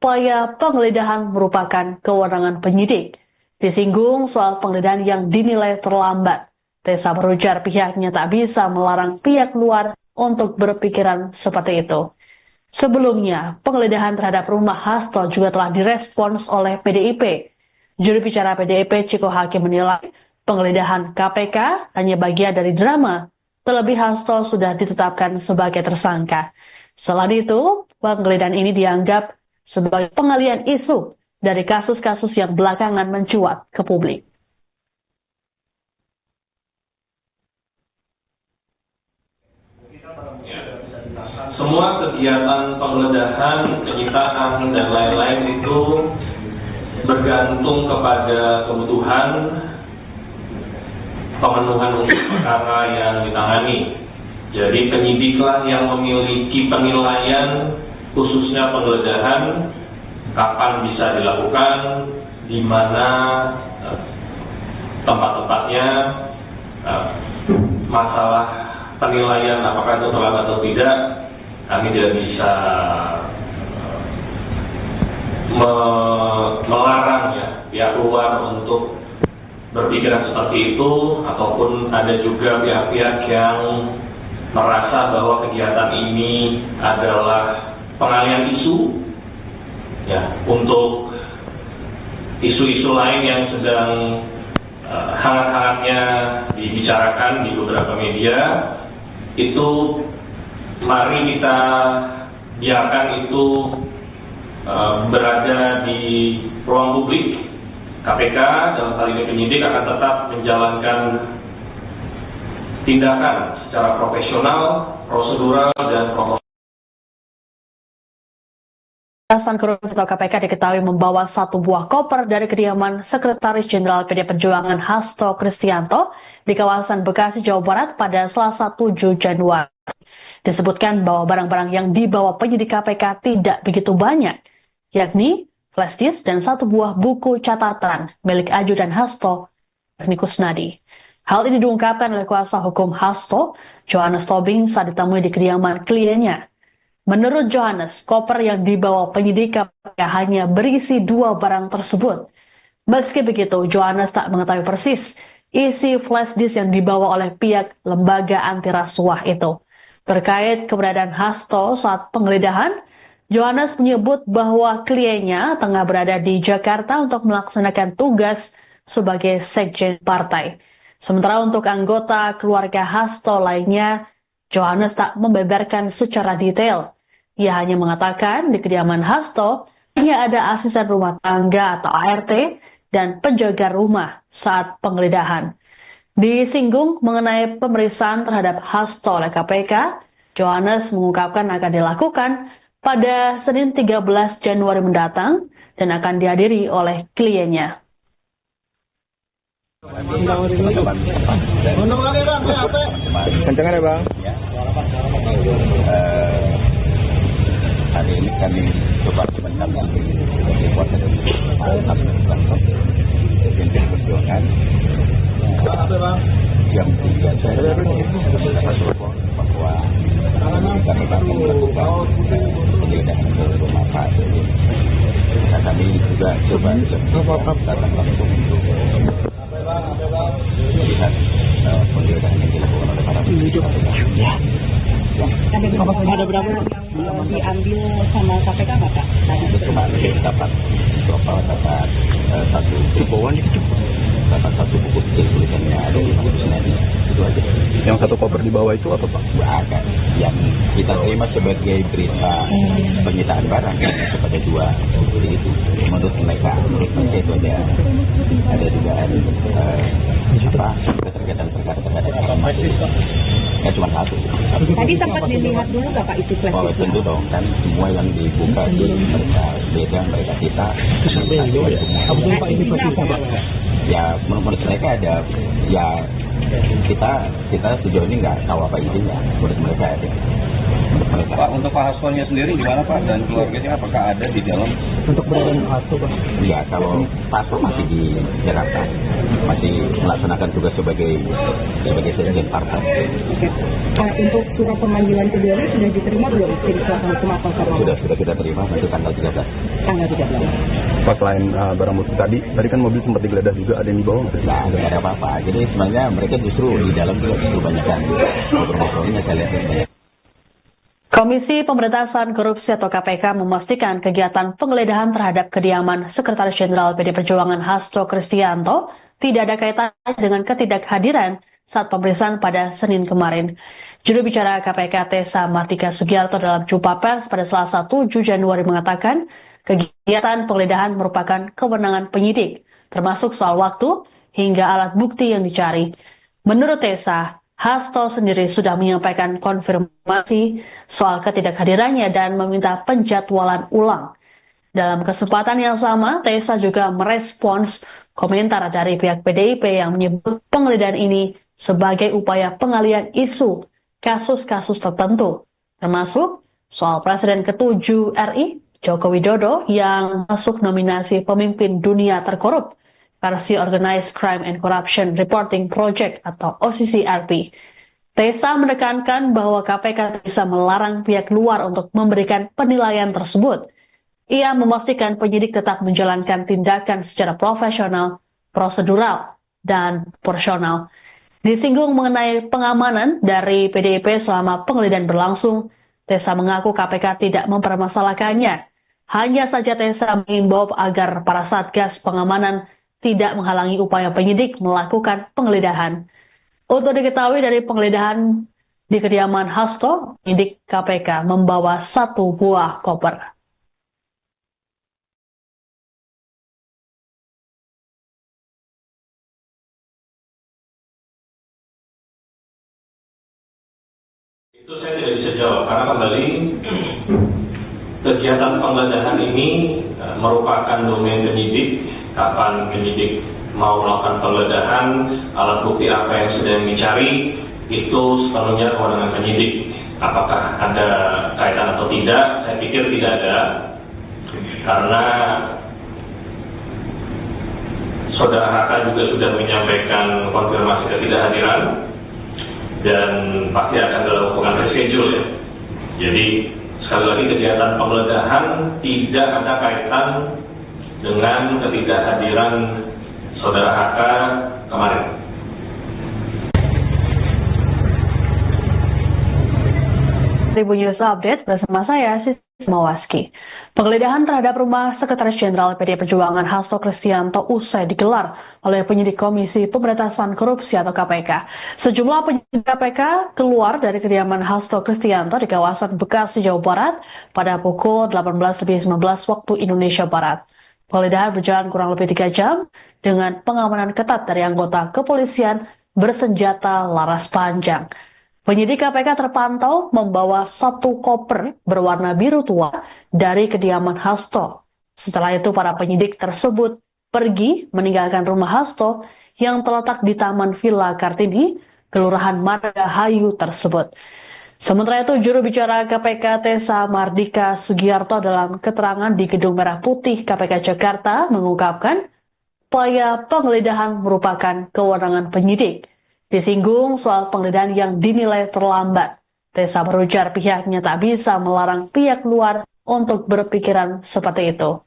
upaya penggeledahan merupakan kewenangan penyidik. Disinggung soal penggeledahan yang dinilai terlambat. Tessa berujar pihaknya tak bisa melarang pihak luar untuk berpikiran seperti itu. Sebelumnya, penggeledahan terhadap rumah Hasto juga telah direspons oleh PDIP. Juru bicara PDIP Ciko Hakim menilai penggeledahan KPK hanya bagian dari drama, terlebih Hasto sudah ditetapkan sebagai tersangka. Selain itu, penggeledahan ini dianggap sebagai pengalihan isu dari kasus-kasus yang belakangan mencuat ke publik. Semua kegiatan penggeledahan, penyitaan, dan lain-lain itu bergantung kepada kebutuhan pemenuhan untuk perkara yang ditangani. Jadi penyidiklah yang memiliki penilaian khususnya penggeledahan, kapan bisa dilakukan, di mana tempat-tempatnya, masalah penilaian apakah itu terlambat atau tidak, kami tidak bisa melarang ya pihak luar untuk berpikiran seperti itu, ataupun ada juga pihak-pihak yang merasa bahwa kegiatan ini adalah pengalihan isu ya untuk isu-isu lain yang sedang hangat-hangatnya dibicarakan di beberapa media. Itu mari kita biarkan itu berada di ruang publik. KPK dalam hal ini penyidik akan tetap menjalankan tindakan secara profesional, prosedural, dan protokol. Pemberantasan Korupsi atau KPK diketahui membawa 1 buah koper dari kediaman Sekretaris Jenderal PDI Perjuangan Hasto Kristianto di kawasan Bekasi, Jawa Barat pada Selasa 7 Januari. Disebutkan bahwa barang-barang yang dibawa penyidik KPK tidak begitu banyak, yakni flash disk dan 1 buah buku catatan milik ajudan Hasto, Nikus Nadi. Hal ini diungkapkan oleh kuasa hukum Hasto, Johannes Tobing, saat ditemui di kediaman kliennya. Menurut Johannes, koper yang dibawa penyidik KPK hanya berisi 2 barang tersebut. Meski begitu, Johannes tak mengetahui persis isi flash disk yang dibawa oleh pihak lembaga anti rasuah itu. Terkait keberadaan Hasto saat penggeledahan, Johannes menyebut bahwa kliennya tengah berada di Jakarta untuk melaksanakan tugas sebagai sekjen partai. Sementara untuk anggota keluarga Hasto lainnya, Johannes tak membeberkan secara detail. Ia hanya mengatakan di kediaman Hasto hanya ada asisten rumah tangga atau ART dan penjaga rumah saat penggeledahan. Disinggung mengenai pemeriksaan terhadap Hasto oleh KPK, Johannes mengungkapkan akan dilakukan pada Senin 13 Januari mendatang dan akan dihadiri oleh kliennya. Kencang ya Bang? Hari ini kami coba mendampingi sebagai kuasa dari pimpin perjuangan yang tiga saya bahwa kami akan melakukan penggeledahan ke rumah Pak Dodi. Nah, kami juga coba datang langsung untuk melihat penggeledahan yang dilakukan oleh para penyidik. Ada berapa yang diambil sama KPK nggak Pak? Itu cuma dapat global dapat satu buku kecil tulisannya ada di tulisannya itu aja. Yang satu koper di bawah itu apa Pak? Ada yang kita terima sebagai berita penyitaan barang kepada dua bukti itu. Menurut mereka itu ada dugaan keterkaitan perkara terhadap masih ya cuma satu. Tadi sempat dilihat dulu nggak Pak itu flash? Oh tentu dong, kan semua yang dibuka di mereka beda mereka kita ya menurut mereka ada ya kita sejauh ini nggak tahu apa isinya menurut mereka ada. Pak, untuk Pak Hastonya sendiri gimana Pak dan keluarganya apakah ada di dalam Untuk berada di Hasto Pak? Ya kalau Pak Hasto masih di Jakarta, masih melaksanakan tugas sebagai sekjen partai. Untuk surat pemanggilan keduanya sudah diterima belum tim kuasa hukum atau Sudah kita terima nanti tanggal 13. Tanggal 13. Pak, selain barang bukti tadi kan mobil sempat digeledah juga, ada yang dibawa nggak? Nah, nggak ada apa-apa. Jadi sebenarnya mereka justru di dalam juga justru banyak kan. Ngobrol-ngobrolnya saya lihat banyak. Komisi Pemberantasan Korupsi atau KPK memastikan kegiatan penggeledahan terhadap kediaman Sekretaris Jenderal PD Perjuangan Hasto Kristianto tidak ada kaitannya dengan ketidakhadiran saat pemeriksaan pada Senin kemarin. Juru bicara KPK Tessa Mardika Sugiarto dalam jumpa pers pada Selasa 7 Januari mengatakan kegiatan penggeledahan merupakan kewenangan penyidik, termasuk soal waktu hingga alat bukti yang dicari. Menurut Tessa, Hasto sendiri sudah menyampaikan konfirmasi soal ketidakhadirannya dan meminta penjadwalan ulang. Dalam kesempatan yang sama, Tessa juga merespons komentar dari pihak PDIP yang menyebut penggeledahan ini sebagai upaya pengalihan isu kasus-kasus tertentu, termasuk soal Presiden ke-7 RI, Joko Widodo, yang masuk nominasi pemimpin dunia terkorup versi Organized Crime and Corruption Reporting Project atau OCCRP. Tessa menekankan bahwa KPK bisa melarang pihak luar untuk memberikan penilaian tersebut. Ia memastikan penyidik tetap menjalankan tindakan secara profesional, prosedural, dan proporsional. Disinggung mengenai pengamanan dari PDIP selama penggeledahan berlangsung, Tessa mengaku KPK tidak mempermasalahkannya. Hanya saja Tessa mengimbau agar para satgas pengamanan tidak menghalangi upaya penyidik melakukan penggeledahan. Untuk diketahui dari penggeledahan di kediaman Hasto, penyidik KPK membawa 1 buah koper. Itu saya tidak bisa jawab karena kembali kegiatan penggeledahan ini merupakan domain penyidik. Kapan penyidik mau melakukan penggeledahan, alat bukti apa yang sedang dicari, itu sepenuhnya kewenangan penyidik. Apakah ada kaitan atau tidak? Saya pikir tidak ada, karena Saudara Haka juga sudah menyampaikan konfirmasi ketidakhadiran dan pasti akan dilakukan reschedule ya. Jadi sekali lagi kegiatan penggeledahan tidak ada kaitan dengan ketidakhadiran Saudara HK kemarin. Tribun News Update bersama saya, Siti Mawaski. Penggeledahan terhadap rumah Sekretaris Jenderal PD Perjuangan Hasto Kristianto usai digelar oleh penyidik Komisi Pemberantasan Korupsi atau KPK. Sejumlah penyidik KPK keluar dari kediaman Hasto Kristianto di kawasan Bekasi, Jawa Barat pada pukul 18.19 waktu Indonesia Barat. Penggeledahan berjalan kurang lebih 3 jam dengan pengamanan ketat dari anggota kepolisian bersenjata laras panjang. Penyidik KPK terpantau membawa 1 koper berwarna biru tua dari kediaman Hasto. Setelah itu para penyidik tersebut pergi meninggalkan rumah Hasto yang terletak di Taman Villa Kartini, Kelurahan Margahayu tersebut. Sementara itu, juru bicara KPK Tessa Mardika Sugiarto dalam keterangan di Gedung Merah Putih KPK Jakarta mengungkapkan upaya penggeledahan merupakan kewenangan penyidik. Disinggung soal penggeledahan yang dinilai terlambat. Tessa berujar pihaknya tak bisa melarang pihak luar untuk berpikiran seperti itu.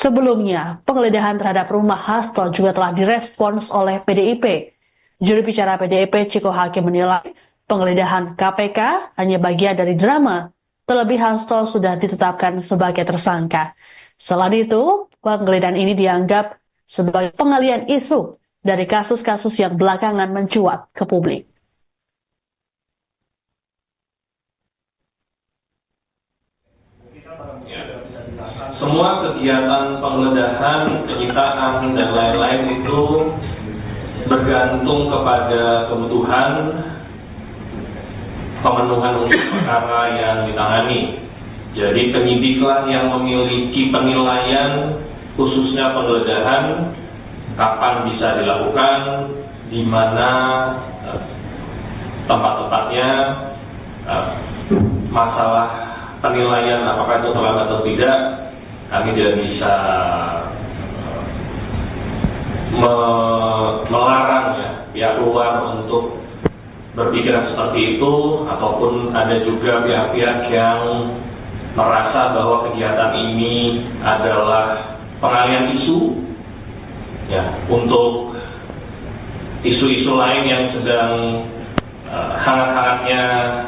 Sebelumnya, penggeledahan terhadap rumah Hasto juga telah direspons oleh PDIP. Juru bicara PDIP Ciko Hakim menilai penggeledahan KPK hanya bagian dari drama, terlebih Hasto sudah ditetapkan sebagai tersangka. Selain itu, penggeledahan ini dianggap sebagai pengalian isu dari kasus-kasus yang belakangan mencuat ke publik. Semua kegiatan penggeledahan, penyitaan, dan lain-lain itu bergantung kepada kebutuhan pemenuhan untuk perkara yang ditangani. Jadi penyidiklah yang memiliki penilaian khususnya penggeledahan, kapan bisa dilakukan, di mana tempat-tempatnya, masalah penilaian apakah itu terlambat atau tidak, kami tidak bisa melarang ya pihak luar untuk berpikiran seperti itu, ataupun ada juga pihak-pihak yang merasa bahwa kegiatan ini adalah pengalian isu ya untuk isu-isu lain yang sedang hangat-hangatnya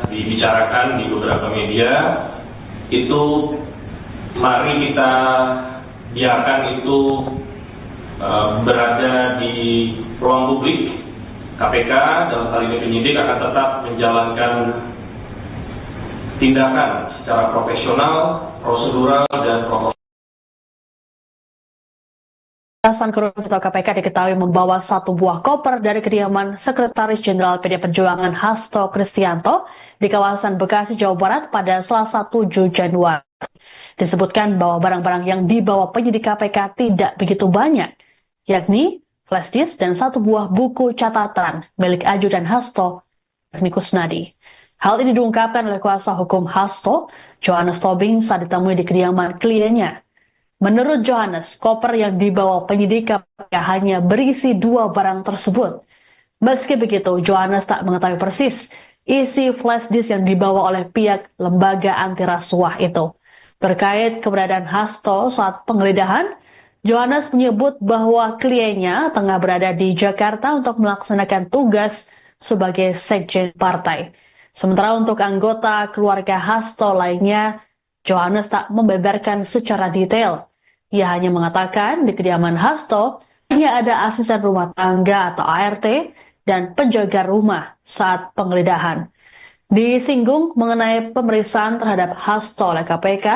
dibicarakan di beberapa media. Itu mari kita biarkan itu berada di ruang publik. KPK dalam hal ini penyidik akan tetap menjalankan tindakan secara profesional, prosedural, dan protokol. Pemberantasan Korupsi atau KPK diketahui membawa satu buah koper dari kediaman Sekretaris Jenderal PD Perjuangan Hasto Kristianto di kawasan Bekasi, Jawa Barat pada Selasa 7 Januari. Disebutkan bahwa barang-barang yang dibawa penyidik KPK tidak begitu banyak, yakni flash disk dan satu buah buku catatan milik Ajudan Hasto, yakni Kusnadi. Hal ini diungkapkan oleh kuasa hukum Hasto, Johannes Tobing, saat ditemui di kediaman kliennya. Menurut Johannes, koper yang dibawa penyidik KPK hanya berisi 2 barang tersebut. Meski begitu, Johannes tak mengetahui persis isi flash disk yang dibawa oleh pihak lembaga anti rasuah itu. Terkait keberadaan Hasto saat penggeledahan, Johannes menyebut bahwa kliennya tengah berada di Jakarta untuk melaksanakan tugas sebagai sekjen partai. Sementara untuk anggota keluarga Hasto lainnya, Johannes tak membeberkan secara detail. Ia hanya mengatakan di kediaman Hasto hanya ada asisten rumah tangga atau ART dan penjaga rumah saat penggeledahan. Disinggung mengenai pemeriksaan terhadap Hasto oleh KPK,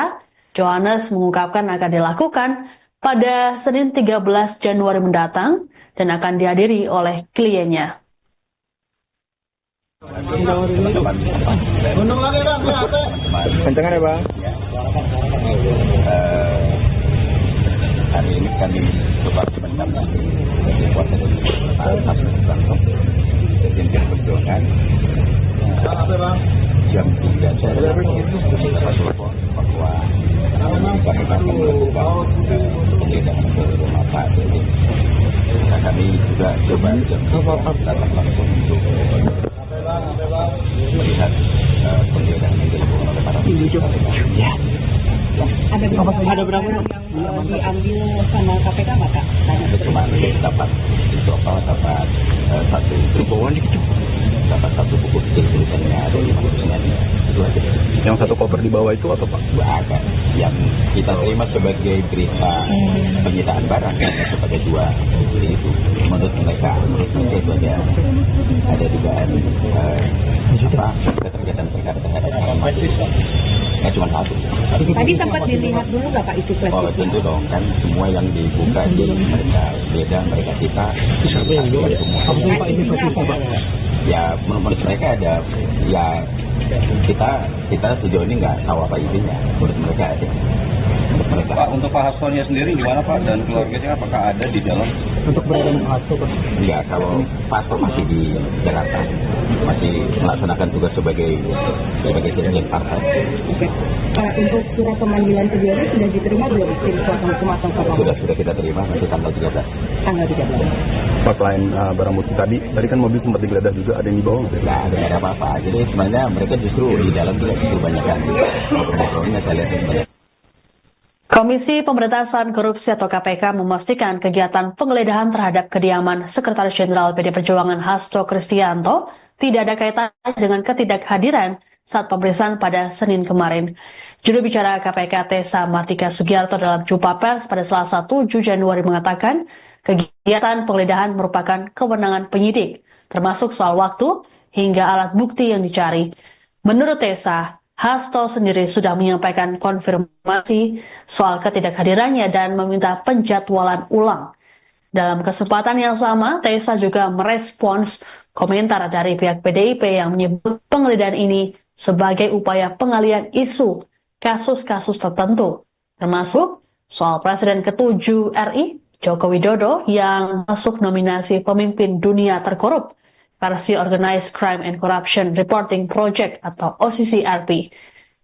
Johannes mengungkapkan akan dilakukan pada Senin 13 Januari mendatang dan akan dihadiri oleh kliennya. Kencang ya Bang? Hari ini kami coba mendampingi dari kuasa dari Hasto Kristianto dari Perjuangan jam 3 sore bahwa kami akan melakukan penggeledahan ke rumah Pak Dede. Nah, kami juga coba datang langsung untuk melihat penggeledahan yang dilakukan oleh para penyidik. Ada berapa yang diambil sama KPK nggak Kak? Cuma dapat di total dapat satu buku kecil tulisannya ada 5 tulisannya itu aja. Yang satu koper di bawah itu atau Pak? Ada yang kita terima sebagai berita penyitaan barang sebagai 2 jadi itu menurut mereka itu ada dugaan keterkaitan perkara terhadap nggak cuma satu. Tadi sempat dilihat dulu nggak Pak isi flash disk? Oh tentu dong, kan semua yang dibuka di mereka beda, mereka kita semua. Ya menurut mereka ada, ya kita sejauh ini nggak tahu apa isinya. Menurut mereka ada. Menurut mereka. untuk Pak Hastonya sendiri gimana Pak dan keluarganya apakah ada di dalam? Untuk berada di Hasto, Pak? Iya, kalau Pak Hasto masih di Jakarta, masih melaksanakan tugas sebagai sekjen partai. Oke. Untuk surat pemanggilan keduanya sudah diterima belum tim kuasa hukum atau Sudah kita terima nanti tanggal 13. Tanggal 13. Pak, selain barang bukti tadi kan mobil sempat digeledah juga, ada yang dibawa nggak? Nggak ada apa-apa. Jadi sebenarnya mereka justru di dalam juga kebanyakan. Problemnya saya lihat banyak. Komisi Pemberantasan Korupsi atau KPK memastikan kegiatan penggeledahan terhadap kediaman Sekretaris Jenderal PD Perjuangan Hasto Kristianto tidak ada kaitannya dengan ketidakhadiran saat pemeriksaan pada Senin kemarin. Juru bicara KPK Tessa Martika Sugiarto dalam jumpa pers pada Selasa 7 Januari mengatakan kegiatan penggeledahan merupakan kewenangan penyidik, termasuk soal waktu hingga alat bukti yang dicari. Menurut Tessa, Hasto sendiri sudah menyampaikan konfirmasi soal ketidakhadirannya dan meminta penjadwalan ulang. Dalam kesempatan yang sama, Tessa juga merespons komentar dari pihak PDIP yang menyebut penggeledahan ini sebagai upaya pengalihan isu kasus-kasus tertentu, termasuk soal Presiden ke-7 RI, Joko Widodo, yang masuk nominasi pemimpin dunia terkorup versi Organized Crime and Corruption Reporting Project atau OCCRP.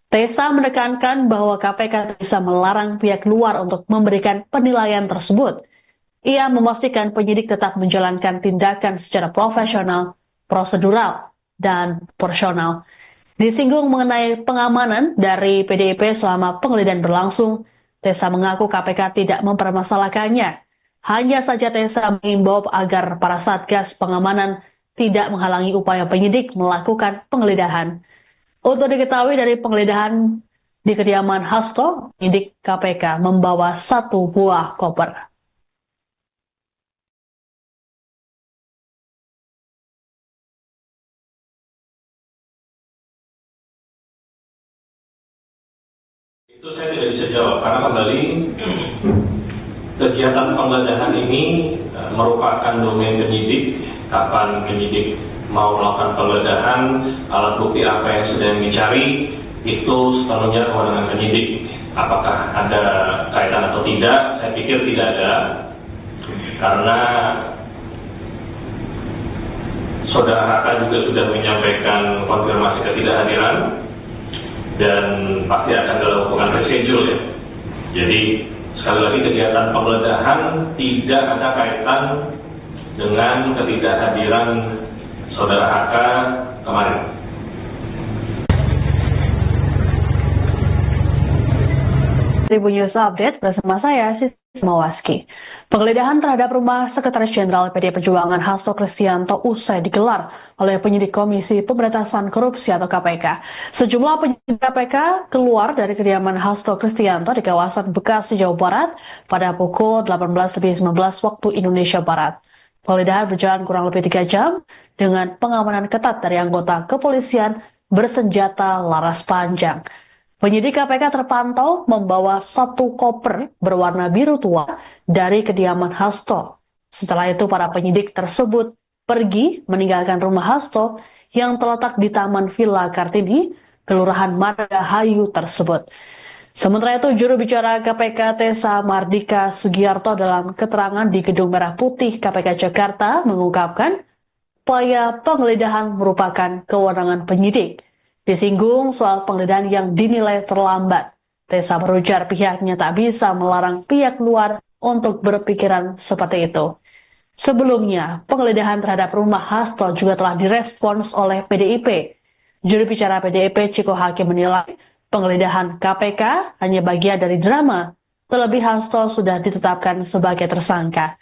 Tessa menekankan bahwa KPK bisa melarang pihak luar untuk memberikan penilaian tersebut. Ia memastikan penyidik tetap menjalankan tindakan secara profesional, prosedural, dan proporsional. Disinggung mengenai pengamanan dari PDIP selama penggeledahan berlangsung, Tessa mengaku KPK tidak mempermasalahkannya. Hanya saja Tessa mengimbau agar para satgas pengamanan tidak menghalangi upaya penyidik melakukan penggeledahan. Untuk diketahui dari penggeledahan di kediaman Hasto, penyidik KPK membawa 1 buah koper. Itu saya tidak bisa jawab karena kembali kegiatan penggeledahan ini merupakan domain penyidik. Kapan penyidik mau melakukan penggeledahan, alat bukti apa yang sedang dicari, itu sepenuhnya kewenangan penyidik. Apakah ada kaitan atau tidak? Saya pikir tidak ada, karena Saudara Raka juga sudah menyampaikan konfirmasi ketidakhadiran dan pasti akan dilakukan reschedule ya. Jadi sekali lagi kegiatan penggeledahan tidak ada kaitan dengan ketidakhadiran Saudara HK kemarin. Tribun News Update bersama saya, Siti Mawaski. Penggeledahan terhadap rumah Sekretaris Jenderal PD Perjuangan Hasto Kristianto usai digelar oleh penyidik Komisi Pemberantasan Korupsi atau KPK. Sejumlah penyidik KPK keluar dari kediaman Hasto Kristianto di kawasan Bekasi, Jawa Barat pada pukul 18.19 waktu Indonesia Barat. Penggeledahan berjalan kurang lebih 3 jam dengan pengamanan ketat dari anggota kepolisian bersenjata laras panjang. Penyidik KPK terpantau membawa 1 koper berwarna biru tua dari kediaman Hasto. Setelah itu para penyidik tersebut pergi meninggalkan rumah Hasto yang terletak di Taman Villa Kartini, Kelurahan Margahayu tersebut. Sementara itu, juru bicara KPK Tessa Martika Sugiarto dalam keterangan di Gedung Merah Putih KPK Jakarta mengungkapkan upaya penggeledahan merupakan kewenangan penyidik. Disinggung soal penggeledahan yang dinilai terlambat. Tessa berujar pihaknya tak bisa melarang pihak luar untuk berpikiran seperti itu. Sebelumnya, penggeledahan terhadap rumah Hasto juga telah direspons oleh PDIP. Juru bicara PDIP Ciko Hakim menilai penggeledahan KPK hanya bagian dari drama, terlebih Hasto sudah ditetapkan sebagai tersangka.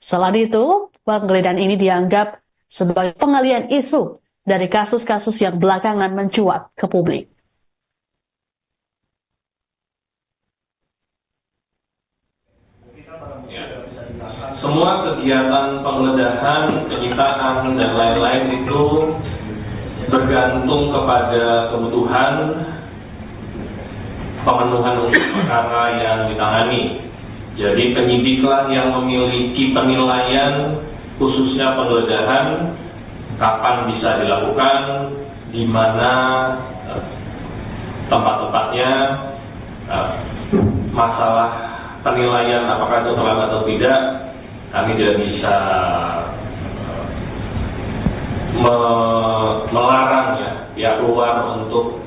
Selain itu, penggeledahan ini dianggap sebagai pengalihan isu dari kasus-kasus yang belakangan mencuat ke publik. Semua kegiatan penggeledahan, penyitaan, dan lain-lain itu bergantung kepada kebutuhan pemenuhan untuk perkara yang ditangani. Jadi penyidiklah yang memiliki penilaian khususnya penggeledahan, kapan bisa dilakukan, di mana tempat-tempatnya, masalah penilaian apakah itu terlambat atau tidak, kami tidak bisa melarang ya pihak luar untuk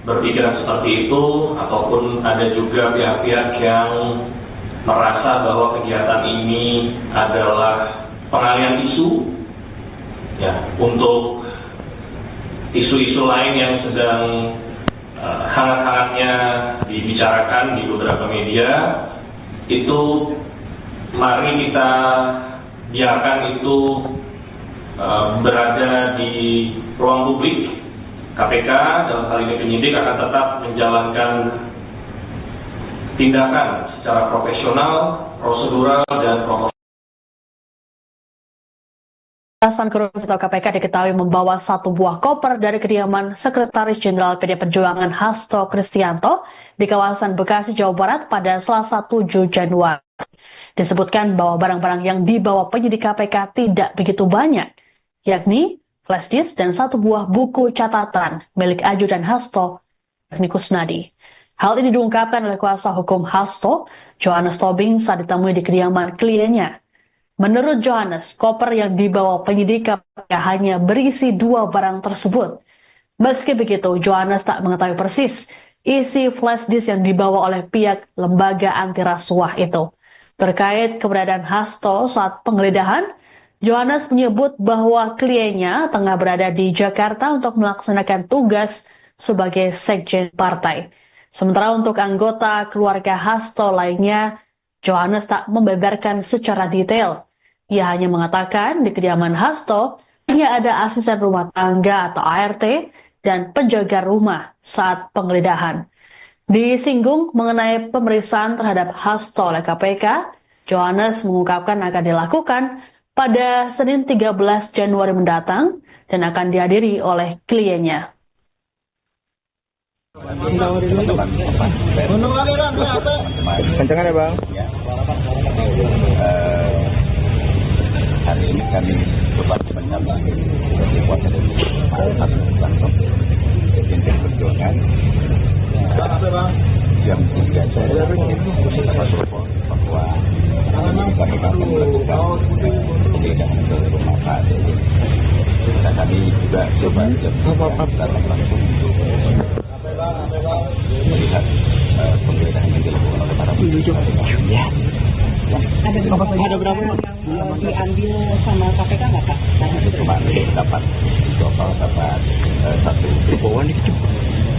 berpikiran seperti itu, ataupun ada juga pihak-pihak yang merasa bahwa kegiatan ini adalah pengalihan isu ya untuk isu-isu lain yang sedang hangat-hangatnya dibicarakan di beberapa media. Itu mari kita biarkan itu berada di ruang publik. KPK dalam hal ini penyidik akan tetap menjalankan tindakan secara profesional, prosedural, dan protokol. Pemberantasan Korupsi atau KPK diketahui membawa 1 buah koper dari kediaman Sekretaris Jenderal PD Perjuangan Hasto Kristianto di kawasan Bekasi, Jawa Barat pada Selasa 7 Januari. Disebutkan bahwa barang-barang yang dibawa penyidik KPK tidak begitu banyak, yakni flash disk dan 1 buah buku catatan milik Ajudan Hasto, yakni Kusnadi. Hal ini diungkapkan oleh kuasa hukum Hasto, Johannes Tobing, saat ditemui di kediaman kliennya. Menurut Johannes, koper yang dibawa penyidik KPK hanya berisi 2 barang tersebut. Meski begitu, Johannes tak mengetahui persis isi flash disk yang dibawa oleh pihak lembaga anti rasuah itu. Terkait keberadaan Hasto saat penggeledahan, Johannes menyebut bahwa kliennya tengah berada di Jakarta untuk melaksanakan tugas sebagai sekjen partai. Sementara untuk anggota keluarga Hasto lainnya, Johannes tak membeberkan secara detail. Ia hanya mengatakan di kediaman Hasto hanya ada asisten rumah tangga atau ART dan penjaga rumah saat penggeledahan. Disinggung mengenai pemeriksaan terhadap Hasto oleh KPK, Johannes mengungkapkan akan dilakukan pada Senin 13 Januari mendatang dan akan dihadiri oleh kliennya. Kencengan ya Bang? Hari ini kami coba menyambut sebagai kuasa dari langsung Presiden Perjuangan yang tiga saya bahwa kami akan melakukan penggeledahan ke rumah Pak Dede. Dan kami juga coba datang langsung untuk melihat penggeledahan yang dilakukan oleh para penyidik. Ada berapa yang diambil sama KPK nggak Pak? Cuma dapat total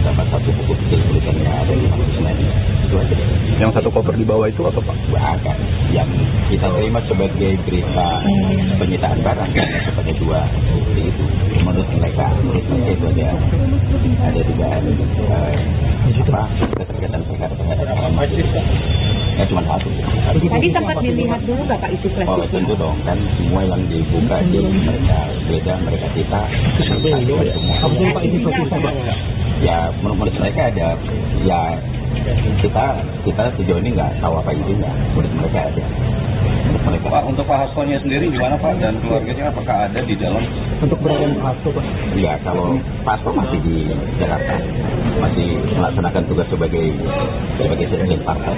dapat satu buku kecil tulisannya ada di Kusnadi. Itu aja. Yang 1 koper di bawah itu apa Pak? Agak yang kita terima sebagai berita penyitaan barang sebagai 2 bukti itu. Menurut mereka itu ada dugaan keterkaitan perkara terhadap ya cuma 1. Tadi sempat dilihat dulu nggak Pak isi flash disk? Oh tentu dong, kan semua yang dibuka itu mereka beda, mereka kita semua. Ya menurut mereka ada, ya kita sejauh ini nggak tahu apa isinya. Menurut mereka ada. Pak, untuk Pak Hastonya sendiri gimana Pak, dan keluarganya apakah ada di dalam? Untuk berada Pak Hasto Pak? Ya kalau Pak Hasto masih di Jakarta, masih melaksanakan tugas sebagai sekjen partai.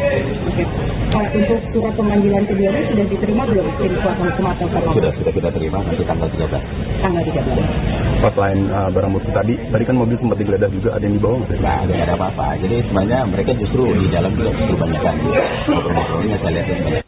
Untuk surat pemanggilan keduanya sudah diterima belum tim kuasa hukum atau Sudah kita terima nanti tanggal 13. Tanggal 13. Pas lain barang bukti tadi kan mobil sempat digeledah juga, ada yang dibawa nggak? Nggak ada apa-apa. Jadi sebenarnya mereka justru di dalam juga justru banyak kan. Ngobrol-ngobrolnya saya lihat banyak.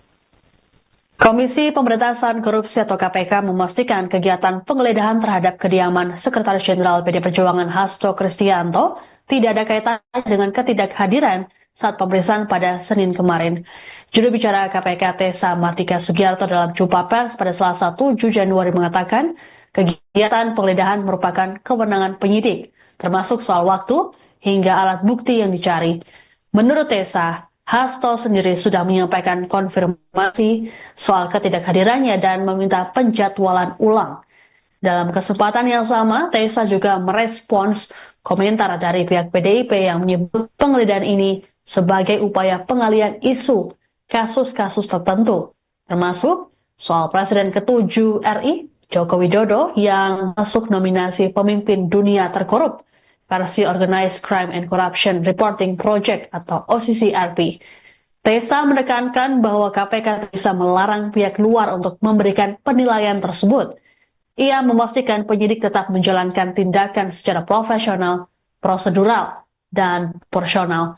Komisi Pemberantasan Korupsi atau KPK memastikan kegiatan penggeledahan terhadap kediaman Sekretaris Jenderal PD Perjuangan Hasto Kristianto tidak ada kaitannya dengan ketidakhadiran saat pemeriksaan pada Senin kemarin. Juru bicara KPK Tessa Martika Sugiarto dalam jumpa pers pada Selasa 7 Januari mengatakan kegiatan penggeledahan merupakan kewenangan penyidik, termasuk soal waktu hingga alat bukti yang dicari. Menurut Tessa, Hasto sendiri sudah menyampaikan konfirmasi soal ketidakhadirannya dan meminta penjadwalan ulang. Dalam kesempatan yang sama, Tessa juga merespons komentar dari pihak PDIP yang menyebut penggeledahan ini sebagai upaya pengalihan isu kasus-kasus tertentu, termasuk soal Presiden ke-7 RI, Joko Widodo, yang masuk nominasi pemimpin dunia terkorup versi Organized Crime and Corruption Reporting Project atau OCCRP. Tessa menekankan bahwa KPK bisa melarang pihak luar untuk memberikan penilaian tersebut. Ia memastikan penyidik tetap menjalankan tindakan secara profesional, prosedural, dan proporsional.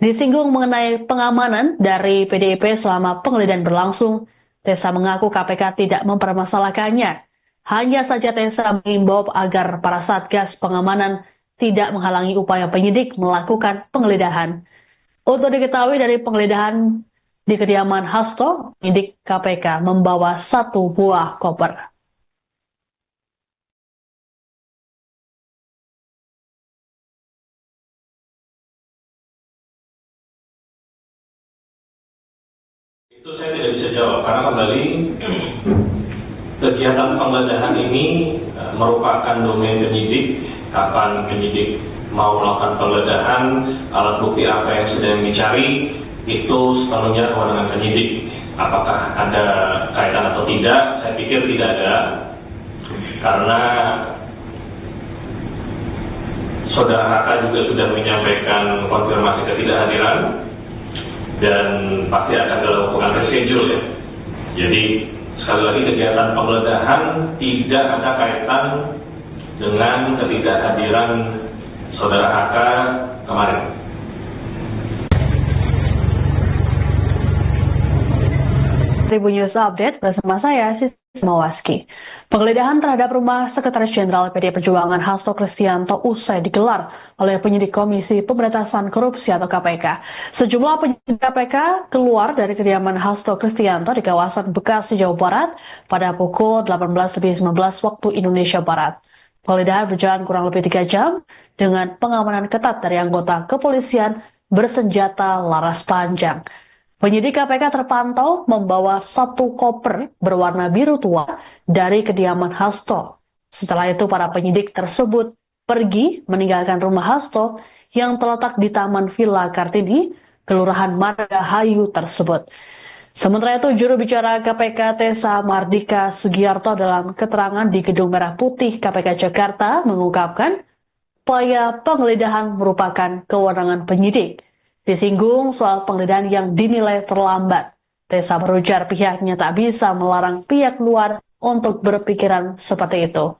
Disinggung mengenai pengamanan dari PDIP selama penggeledahan berlangsung, Tessa mengaku KPK tidak mempermasalahkannya. Hanya saja Tessa mengimbau agar para satgas pengamanan tidak menghalangi upaya penyidik melakukan penggeledahan. Untuk diketahui dari penggeledahan di kediaman Hasto, penyidik KPK membawa 1 buah koper. Itu saya tidak bisa jawab karena kembali kegiatan penggeledahan ini merupakan domain penyidik. Kapan penyidik mau melakukan penggeledahan, alat bukti apa yang sedang dicari, itu sepenuhnya kewenangan penyidik. Apakah ada kaitan atau tidak? Saya pikir tidak ada, karena Saudara Raka juga sudah menyampaikan konfirmasi ketidakhadiran dan pasti akan dilakukan reschedule ya. Jadi sekali lagi kegiatan penggeledahan tidak ada kaitan dengan ketidakhadiran Saudara AK kemarin. Tribun News Update bersama saya, Siti Mawaski. Penggeledahan terhadap rumah Sekretaris Jenderal PDI Perjuangan Hasto Kristianto usai digelar oleh penyidik Komisi Pemberantasan Korupsi atau KPK. Sejumlah penyidik KPK keluar dari kediaman Hasto Kristianto di kawasan Bekasi, Jawa Barat pada pukul 18.19 waktu Indonesia Barat. Penggeledahan berjalan kurang lebih 3 jam dengan pengamanan ketat dari anggota kepolisian bersenjata laras panjang. Penyidik KPK terpantau membawa 1 koper berwarna biru tua dari kediaman Hasto. Setelah itu para penyidik tersebut pergi meninggalkan rumah Hasto yang terletak di Taman Villa Kartini, Kelurahan Margahayu tersebut. Sementara itu, juru bicara KPK Tessa Mardika Sugiarto dalam keterangan di Gedung Merah Putih KPK Jakarta mengungkapkan upaya penggeledahan merupakan kewenangan penyidik. Disinggung soal penggeledahan yang dinilai terlambat. Tessa berujar pihaknya tak bisa melarang pihak luar untuk berpikiran seperti itu.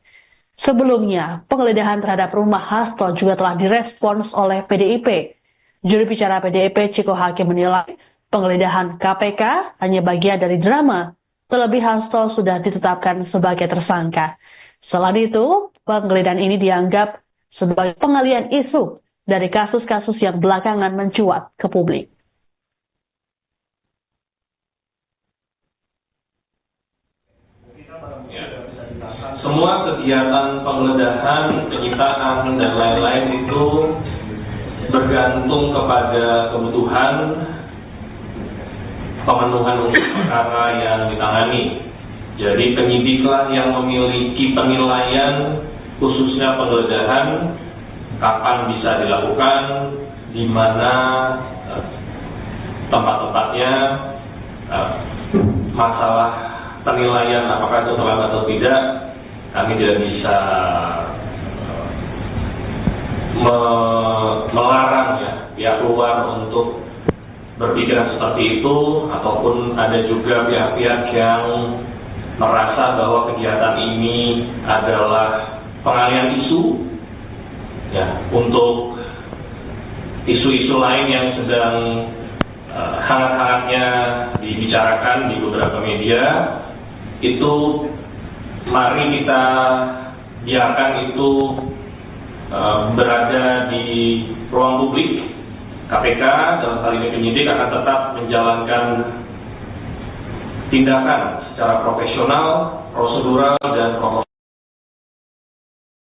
Sebelumnya, penggeledahan terhadap rumah Hasto juga telah direspons oleh PDIP. Juru bicara PDIP Ciko Hakim menilai penggeledahan KPK hanya bagian dari drama, terlebih Hasto sudah ditetapkan sebagai tersangka. Selain itu, penggeledahan ini dianggap sebagai pengalihan isu dari kasus-kasus yang belakangan mencuat ke publik. Semua kegiatan penggeledahan, penyitaan, dan lain-lain itu bergantung kepada kebutuhan pemenuhan untuk perkara yang ditangani. Jadi penyidiklah yang memiliki penilaian khususnya penggeledahan, kapan bisa dilakukan, di mana tempat-tempatnya, masalah penilaian apakah itu terlambat atau tidak, kami tidak bisa melarang ya pihak luar untuk berpikiran seperti itu, ataupun ada juga pihak-pihak yang merasa bahwa kegiatan ini adalah pengalihan isu ya untuk isu-isu lain yang sedang hangat-hangatnya dibicarakan di beberapa media. Itu mari kita biarkan itu berada di ruang publik. KPK dalam hal ini penyidik akan tetap menjalankan tindakan secara profesional, prosedural, dan proporsional.